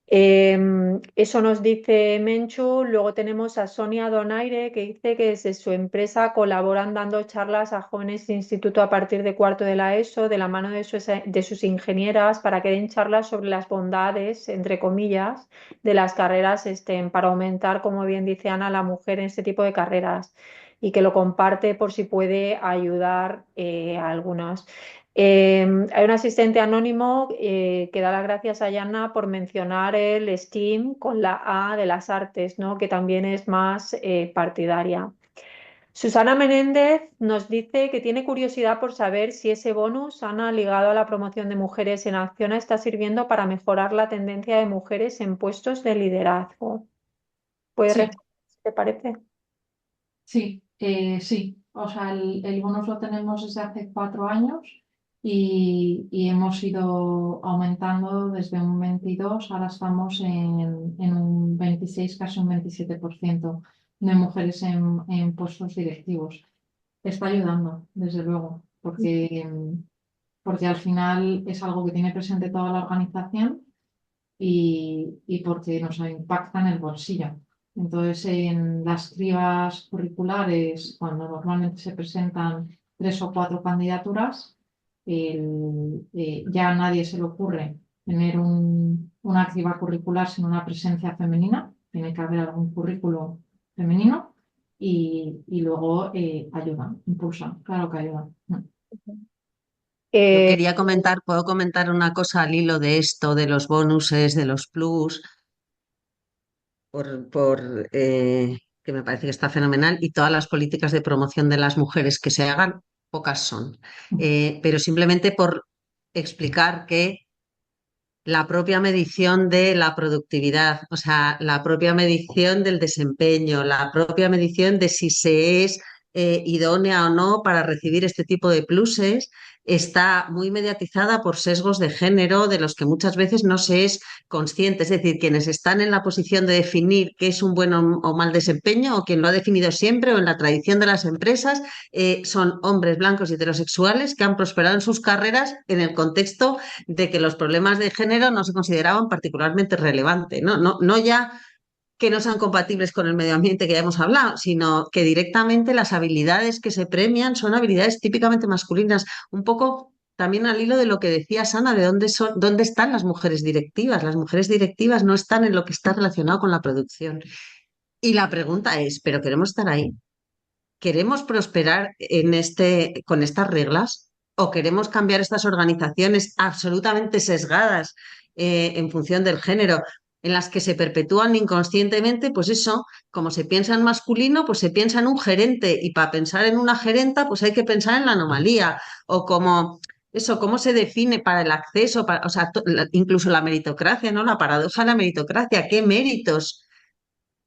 Eso nos dice Menchu. Luego tenemos a Sonia Donaire, que dice que desde su empresa colaboran dando charlas a jóvenes de instituto a partir de cuarto de la ESO, de la mano de sus ingenieras, para que den charlas sobre las bondades, entre comillas, de las carreras STEM, para aumentar, como bien dice Ana, la mujer en este tipo de carreras, y que lo comparte por si puede ayudar a algunos. Hay un asistente anónimo que da las gracias a Yana por mencionar el STEAM con la A de las artes, ¿no? Que también es más partidaria. Susana Menéndez nos dice que tiene curiosidad por saber si ese bonus, Ana, ligado a la promoción de mujeres en acción, está sirviendo para mejorar la tendencia de mujeres en puestos de liderazgo. ¿Puedes Sí, responder, si te parece? sí, sí. O sea, el bonus lo tenemos desde hace 4 años y hemos ido aumentando desde un 22, ahora estamos en un 26, casi un 27% de mujeres en puestos directivos. Está ayudando, desde luego, porque al final es algo que tiene presente toda la organización y porque nos impacta en el bolsillo. Entonces, en las cribas curriculares, cuando normalmente se presentan 3 o 4 candidaturas, ya a nadie se le ocurre tener una criba curricular sin una presencia femenina, tiene que haber algún currículo femenino y luego ayudan, impulsan, claro que ayudan. Yo Eh, quería comentar, puedo comentar una cosa al hilo de esto, de los bonuses, de los plus, que me parece que está fenomenal, y todas las políticas de promoción de las mujeres que se hagan, pocas son. Pero simplemente por explicar que la propia medición de la productividad, o sea, la propia medición del desempeño, la propia medición de si se es idónea o no para recibir este tipo de pluses, está muy mediatizada por sesgos de género de los que muchas veces no se es consciente. Es decir, quienes están en la posición de definir qué es un buen o mal desempeño, o quien lo ha definido siempre, o en la tradición de las empresas, son hombres blancos y heterosexuales que han prosperado en sus carreras en el contexto de que los problemas de género no se consideraban particularmente relevantes, ¿no? No ya que no sean compatibles con el medio ambiente que ya hemos hablado, sino que directamente las habilidades que se premian son habilidades típicamente masculinas, un poco también al hilo de lo que decía Sana, de dónde están las mujeres directivas. Las mujeres directivas no están en lo que está relacionado con la producción. Y la pregunta es, ¿pero queremos estar ahí? ¿Queremos prosperar con estas reglas o queremos cambiar estas organizaciones absolutamente sesgadas en función del género, en las que se perpetúan inconscientemente? Pues eso, como se piensa en masculino, pues se piensa en un gerente, y para pensar en una gerenta, pues hay que pensar en la anomalía, o como eso, cómo se define para el acceso, o sea, incluso la meritocracia, ¿no? La paradoja de la meritocracia, ¿qué méritos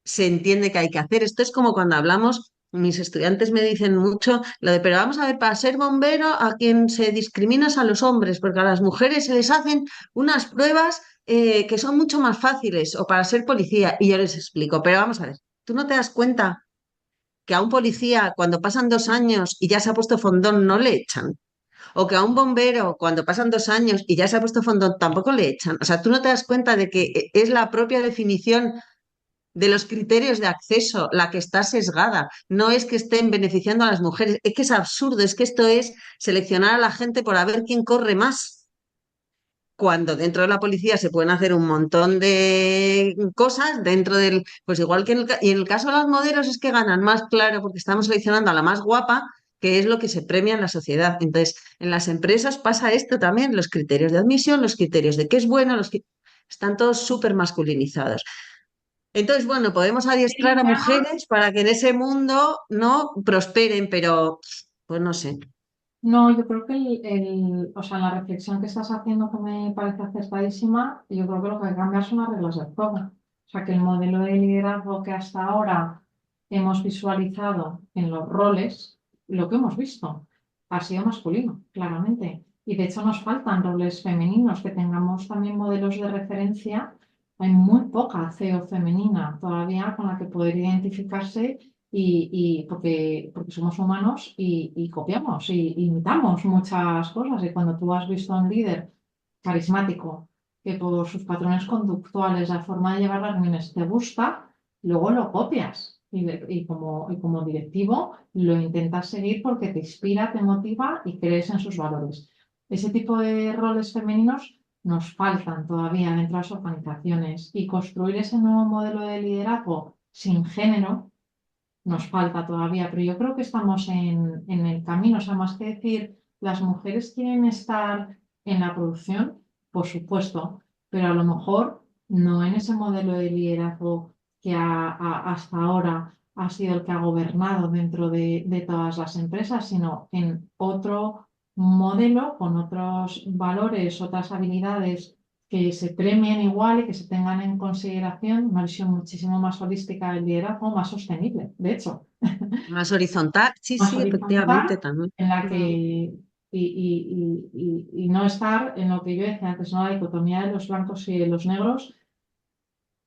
se entiende que hay que hacer? Esto es como cuando hablamos, mis estudiantes me dicen mucho lo de, pero vamos a ver, para ser bombero a quien se discrimina es a los hombres, porque a las mujeres se les hacen unas pruebas que son mucho más fáciles, o para ser policía. Y yo les explico, pero vamos a ver, ¿tú no te das cuenta que a un policía cuando pasan 2 años y ya se ha puesto fondón no le echan. O que a un bombero, cuando pasan 2 años y ya se ha puesto fondón, tampoco le echan. O sea, tú no te das cuenta de que es la propia definición de los criterios de acceso la que está sesgada. No es que estén beneficiando a las mujeres, es que es absurdo, es que esto es seleccionar a la gente por a ver quién corre más. Cuando dentro de la policía se pueden hacer un montón de cosas dentro del, pues igual que y en el caso de los modelos es que ganan más, claro, porque estamos seleccionando a la más guapa, que es lo que se premia en la sociedad. Entonces, en las empresas pasa esto también, los criterios de admisión, los criterios de qué es bueno, están todos súper masculinizados. Entonces, bueno, podemos adiestrar a mujeres para que en ese mundo no prosperen, pero pues no sé. No, yo creo que o sea, la reflexión que estás haciendo que me parece acertadísima, yo creo que lo que hay que cambiar son las reglas del juego. O sea, que el modelo de liderazgo que hasta ahora hemos visualizado en los roles, lo que hemos visto, ha sido masculino, claramente. Y de hecho nos faltan roles femeninos, que tengamos también modelos de referencia. Hay muy poca CEO femenina todavía con la que poder identificarse porque somos humanos y copiamos y imitamos muchas cosas. Y cuando tú has visto a un líder carismático que por sus patrones conductuales, la forma de llevar las reuniones te gusta, luego lo copias y como directivo lo intentas seguir porque te inspira, te motiva y crees en sus valores. Ese tipo de roles femeninos nos faltan todavía dentro de las organizaciones y construir ese nuevo modelo de liderazgo sin género nos falta todavía, pero yo creo que estamos en el camino. O sea, más que decir, las mujeres quieren estar en la producción, por supuesto, pero a lo mejor no en ese modelo de liderazgo que hasta ahora ha sido el que ha gobernado dentro de todas las empresas, sino en otro modelo con otros valores, otras habilidades que se premien igual y que se tengan en consideración, una visión muchísimo más holística del liderazgo, más sostenible, de hecho, Más horizontal, sí, más sí, efectivamente horizontal, también. en la que, Mm. y no estar en lo que yo decía antes, ¿no? La dicotomía de los blancos y de los negros.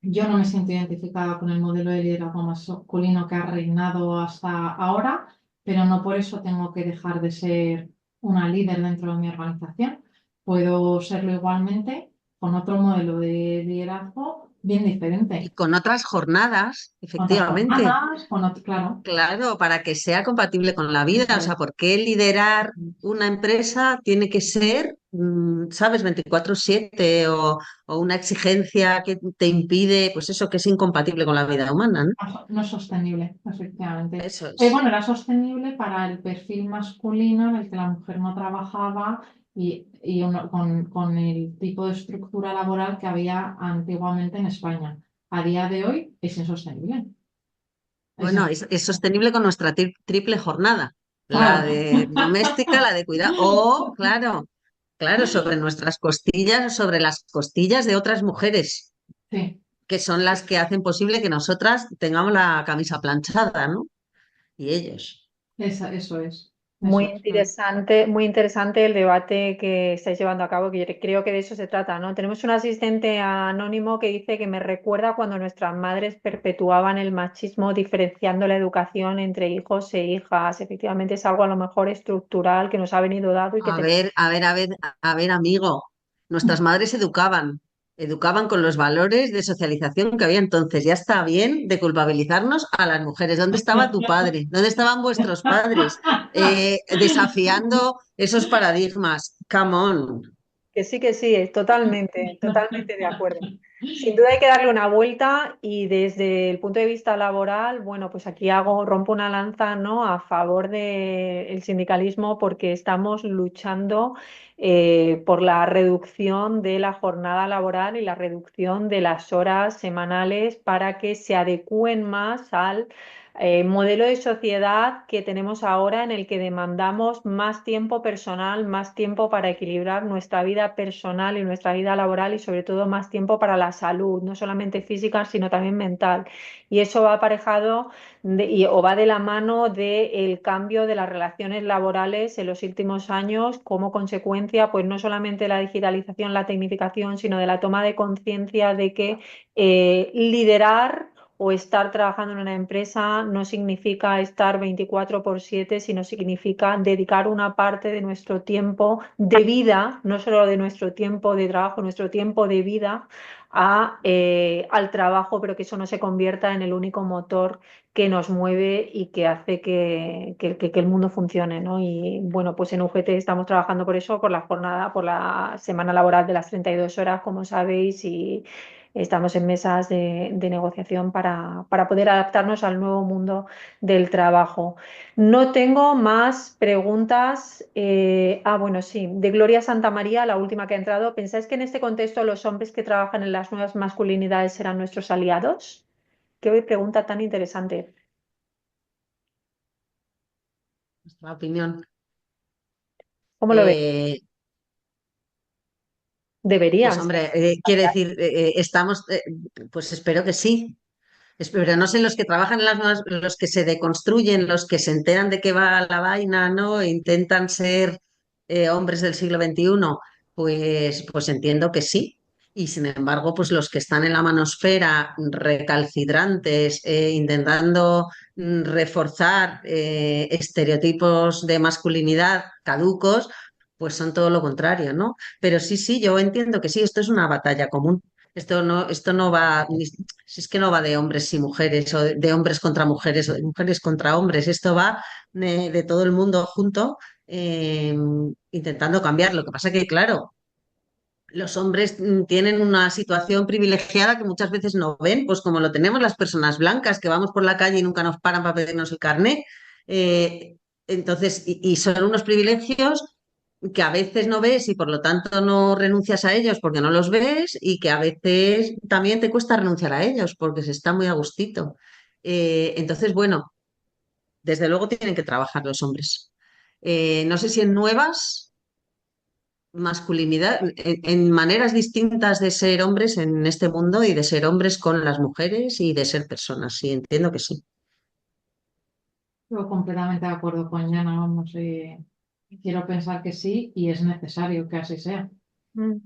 Yo no me siento identificada con el modelo de liderazgo masculino que ha reinado hasta ahora, pero no por eso tengo que dejar de ser una líder dentro de mi organización. Puedo serlo igualmente con otro modelo de liderazgo bien Y diferente, con otras jornadas, con otras efectivamente. jornadas, claro, Claro, para que sea compatible con la vida. eso O sea, es. ¿por qué liderar una empresa tiene que ser, sabes, 24/7 o una exigencia que te impide, pues eso, que es incompatible con la vida humana, ¿no? No es sostenible, efectivamente. Eso Bueno, es. era sostenible para el perfil masculino en el que la mujer no trabajaba con el tipo de estructura laboral que había antiguamente en España. A día de hoy es insostenible. Es Bueno, es sostenible con nuestra triple jornada, la claro. de doméstica, la de cuidado, o, claro, claro, sobre nuestras costillas, sobre las costillas de otras mujeres, Sí, que son las que hacen posible que nosotras tengamos la camisa planchada, ¿no? Y ellos. eso es. Eso es. Muy interesante el debate que estáis llevando a cabo, que yo creo que de eso se trata, ¿no? Tenemos un asistente anónimo que dice que me recuerda cuando nuestras madres perpetuaban el machismo diferenciando la educación entre hijos e hijas. Efectivamente es algo a lo mejor estructural que nos ha venido dado y que A tenemos. ver, a ver, a ver, a ver, amigo. Nuestras madres educaban con los valores de socialización que había entonces. Ya está bien de culpabilizarnos a las mujeres. ¿Dónde estaba tu padre? ¿Dónde estaban vuestros padres? Desafiando esos paradigmas. Come on. Que sí, es totalmente, totalmente de acuerdo. Sin duda hay que darle una vuelta y desde el punto de vista laboral, bueno, pues aquí rompo una lanza, ¿no? A favor del sindicalismo porque estamos luchando por la reducción de la jornada laboral y la reducción de las horas semanales para que se adecúen más al modelo de sociedad que tenemos ahora en el que demandamos más tiempo personal, más tiempo para equilibrar nuestra vida personal y nuestra vida laboral y sobre todo más tiempo para la salud, no solamente física, sino también mental. Y eso va aparejado o va de la mano del cambio de las relaciones laborales en los últimos años como consecuencia, pues no solamente de la digitalización, la tecnificación, sino de la toma de conciencia de que liderar o estar trabajando en una empresa no significa estar 24/7, sino significa dedicar una parte de nuestro tiempo de vida, no solo de nuestro tiempo de trabajo, nuestro tiempo de vida al trabajo, pero que eso no se convierta en el único motor que nos mueve y que hace que el mundo funcione, ¿no? Y bueno, pues en UGT estamos trabajando por eso, por la jornada, por la semana laboral de las 32 horas, como sabéis, y estamos en mesas de negociación para poder adaptarnos al nuevo mundo del trabajo. No tengo más preguntas. Bueno, sí, de Gloria Santamaría, la última que ha entrado. ¿Pensáis que en este contexto los hombres que trabajan en las nuevas masculinidades serán nuestros aliados? Qué pregunta tan interesante. Nuestra opinión. ¿Cómo lo ves? Eh, pues Deberían ser. hombre, quiere decir, pues espero que sí. Pero no sé, los que trabajan en las nuevas, los que se deconstruyen, los que se enteran de qué va la vaina, ¿no? E intentan ser hombres del siglo XXI, pues entiendo que sí. Y sin embargo, pues los que están en la manosfera recalcitrantes, intentando reforzar estereotipos de masculinidad caducos, pues son todo lo contrario, ¿no? Pero sí, sí, yo entiendo que sí, esto es una batalla común. Esto no va, si es que no va de hombres y mujeres, o de hombres contra mujeres, o de mujeres contra hombres, esto va de todo el mundo junto eh, intentando cambiar. Lo que pasa que, claro, los hombres tienen una situación privilegiada que muchas veces no ven, pues como lo tenemos las personas blancas, que vamos por la calle y nunca nos paran para pedirnos el carné. Eh, entonces, y son unos privilegios que a veces no ves y por lo tanto no renuncias a ellos porque no los ves y que a veces también te cuesta renunciar a ellos porque se está muy a gustito. Entonces, bueno, desde luego tienen que trabajar los hombres. No sé si en nuevas masculinidad, en maneras distintas de ser hombres en este mundo y de ser hombres con las mujeres y de ser personas. Sí, entiendo que sí. Estoy completamente de acuerdo con Yana, vamos, quiero pensar que sí y es necesario que así sea. Mm.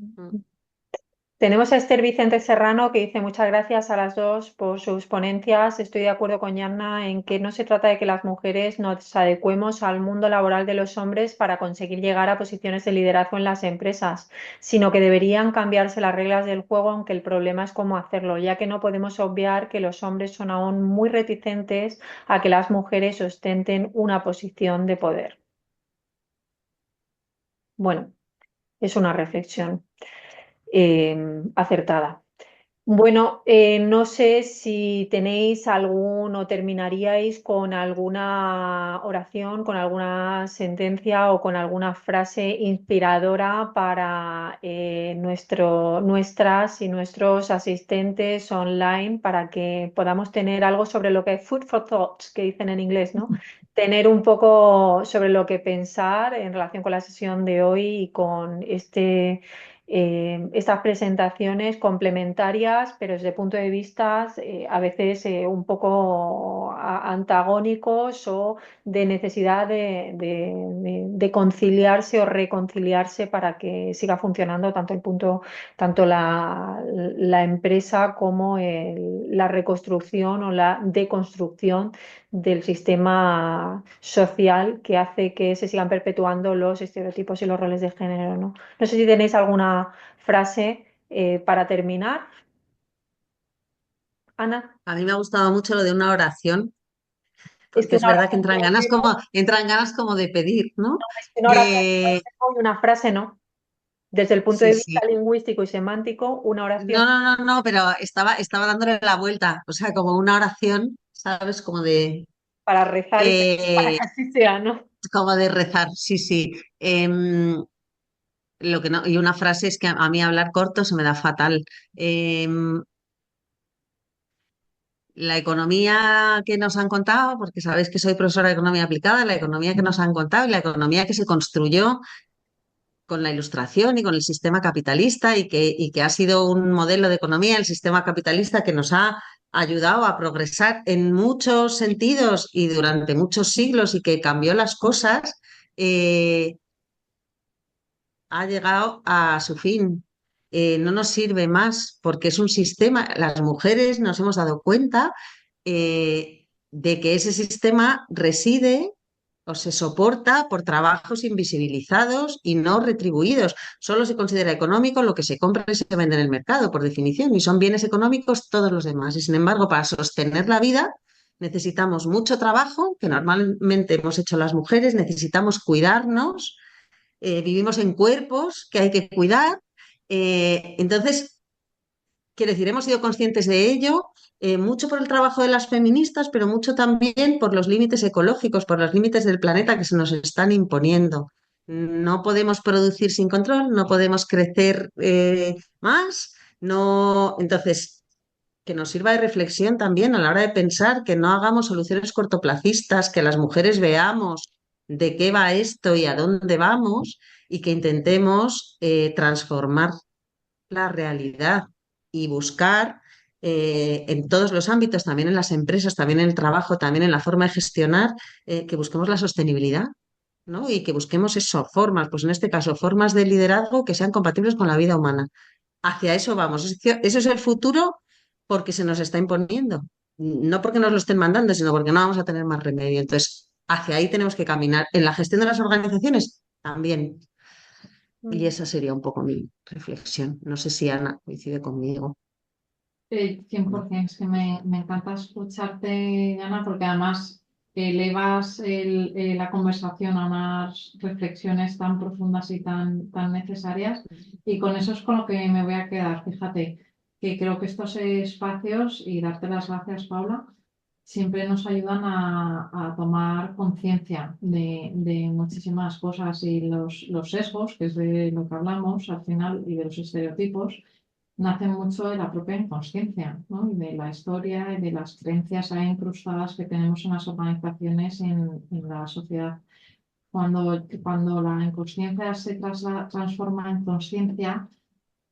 Tenemos a Esther Vicente Serrano que dice muchas gracias a las dos por sus ponencias. Estoy de acuerdo con Yanna en que no se trata de que las mujeres nos adecuemos al mundo laboral de los hombres para conseguir llegar a posiciones de liderazgo en las empresas, sino que deberían cambiarse las reglas del juego, aunque el problema es cómo hacerlo, ya que no podemos obviar que los hombres son aún muy reticentes a que las mujeres ostenten una posición de poder. Bueno, es una reflexión acertada. Bueno, no sé si tenéis algún o terminaríais con alguna oración, con alguna sentencia o con alguna frase inspiradora para nuestras y nuestros asistentes online para que podamos tener algo sobre lo que food for thought, que dicen en inglés, ¿no? Tener un poco sobre lo que pensar en relación con la sesión de hoy y con estas presentaciones complementarias, pero desde punto de vista a veces un poco antagónicos o de necesidad de conciliarse o reconciliarse para que siga funcionando tanto la empresa como la reconstrucción o la deconstrucción del sistema social que hace que se sigan perpetuando los estereotipos y los roles de género, ¿no? No sé si tenéis alguna frase para terminar. Ana, A mí me ha gustado mucho lo de una oración, es porque que es una verdad que oración entran ganas como de pedir, ¿no? es que una oración Eh, y una frase no. Desde el punto sí, de vista sí. lingüístico y semántico, una oración No, no, no, no, pero estaba dándole la vuelta, o sea, como una oración, ¿sabes? para rezar y para Eh, que así sea, ¿no? como de rezar, sí, sí. Lo que no, y una frase es que a mí hablar corto se me da fatal. La economía que nos han contado, porque sabéis que soy profesora de economía aplicada, la economía que nos han contado y la economía que se construyó con la ilustración y con el sistema capitalista y que ha sido un modelo de economía, el sistema capitalista que nos ha ayudado a progresar en muchos sentidos y durante muchos siglos y que cambió las cosas, ha llegado a su fin. no nos sirve más porque es un sistema, las mujeres nos hemos dado cuenta de que ese sistema reside o se soporta por trabajos invisibilizados y no retribuidos. Solo se considera económico lo que se compra y se vende en el mercado, por definición, y son bienes económicos todos los demás. Y sin embargo, para sostener la vida necesitamos mucho trabajo, que normalmente hemos hecho las mujeres, necesitamos cuidarnos, vivimos en cuerpos que hay que cuidar. Entonces, quiero decir, hemos sido conscientes de ello, mucho por el trabajo de las feministas, pero mucho también por los límites ecológicos, por los límites del planeta que se nos están imponiendo. No podemos producir sin control, no podemos crecer más, no. Entonces, que nos sirva de reflexión también a la hora de pensar, que no hagamos soluciones cortoplacistas, que las mujeres veamos de qué va esto y a dónde vamos y que intentemos transformar la realidad y buscar en todos los ámbitos, también en las empresas, también en el trabajo, también en la forma de gestionar, que busquemos la sostenibilidad, ¿no? Y que busquemos eso, formas, pues en este caso, formas de liderazgo que sean compatibles con la vida humana. Hacia eso vamos. Eso es el futuro porque se nos está imponiendo. No porque nos lo estén mandando, sino porque no vamos a tener más remedio. Entonces, hacia ahí tenemos que caminar. En la gestión de las organizaciones también. Y esa sería un poco mi reflexión. No sé si Ana coincide conmigo. 100%, es que me encanta escucharte, Ana, porque además elevas la conversación a unas reflexiones tan profundas y tan necesarias. Y con eso es con lo que me voy a quedar. Fíjate, que creo que estos espacios, y darte las gracias, Paula, siempre nos ayudan a tomar conciencia de muchísimas cosas y los sesgos, que es de lo que hablamos al final, y de los estereotipos nace mucho de la propia inconsciencia, ¿no? Y de la historia y de las creencias ahí incrustadas que tenemos en las organizaciones, en la sociedad. Cuando la inconsciencia se transforma en consciencia,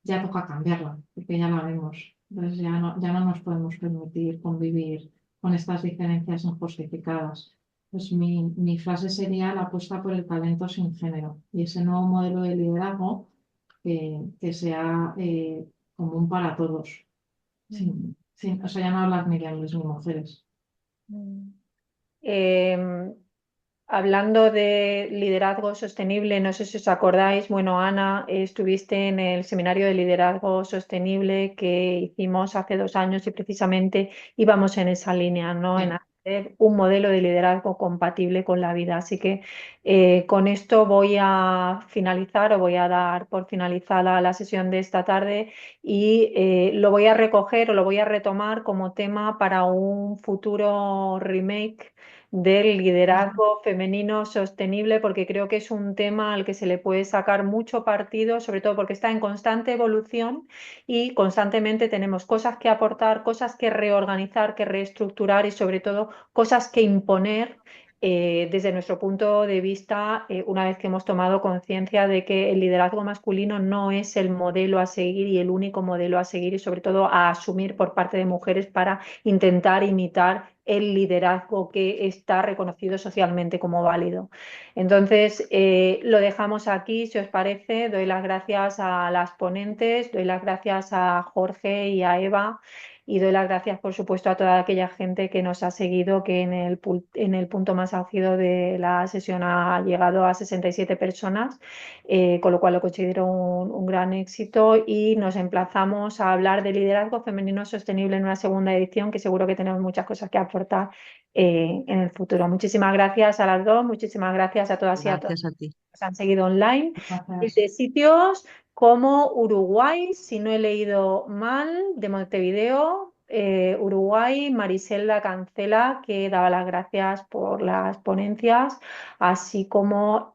ya toca cambiarla, porque ya la vemos. Entonces ya no nos podemos permitir convivir con estas diferencias injustificadas. Pues mi frase sería la apuesta por el talento sin género y ese nuevo modelo de liderazgo que sea común para todos. O sea, ya no hablar ni de hombres ni mujeres. Em, Hablando de liderazgo sostenible, no sé si os acordáis, bueno, Ana, estuviste en el seminario de liderazgo sostenible que hicimos hace 2 años y precisamente íbamos en esa línea, ¿no? En hacer un modelo de liderazgo compatible con la vida. Así que con esto voy a finalizar o voy a dar por finalizada la sesión de esta tarde y lo voy a recoger o lo voy a retomar como tema para un futuro remake del liderazgo femenino sostenible, porque creo que es un tema al que se le puede sacar mucho partido, sobre todo porque está en constante evolución y constantemente tenemos cosas que aportar, cosas que reorganizar, que reestructurar y sobre todo cosas que imponer. Desde nuestro punto de vista, una vez que hemos tomado conciencia de que el liderazgo masculino no es el modelo a seguir y el único modelo a seguir y sobre todo a asumir por parte de mujeres para intentar imitar el liderazgo que está reconocido socialmente como válido. Entonces, lo dejamos aquí, si os parece. Doy las gracias a las ponentes, doy las gracias a Jorge y a Eva y doy las gracias, por supuesto, a toda aquella gente que nos ha seguido, que en el punto más álgido de la sesión ha llegado a 67 personas, con lo cual lo considero un gran éxito y nos emplazamos a hablar de liderazgo femenino sostenible en una segunda edición, que seguro que tenemos muchas cosas que aportar en el futuro. Muchísimas gracias a las dos, muchísimas gracias a todas y a todos Gracias a ti. que nos han seguido online Gracias. desde sitios como Uruguay, si no he leído mal, de Montevideo, Uruguay, Mariselda Cancela, que daba las gracias por las ponencias, así como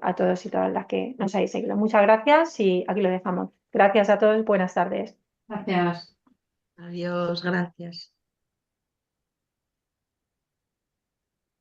a todos y todas las que nos habéis seguido. Muchas gracias y aquí lo dejamos. Gracias a todos, buenas tardes. Gracias. Adiós, gracias.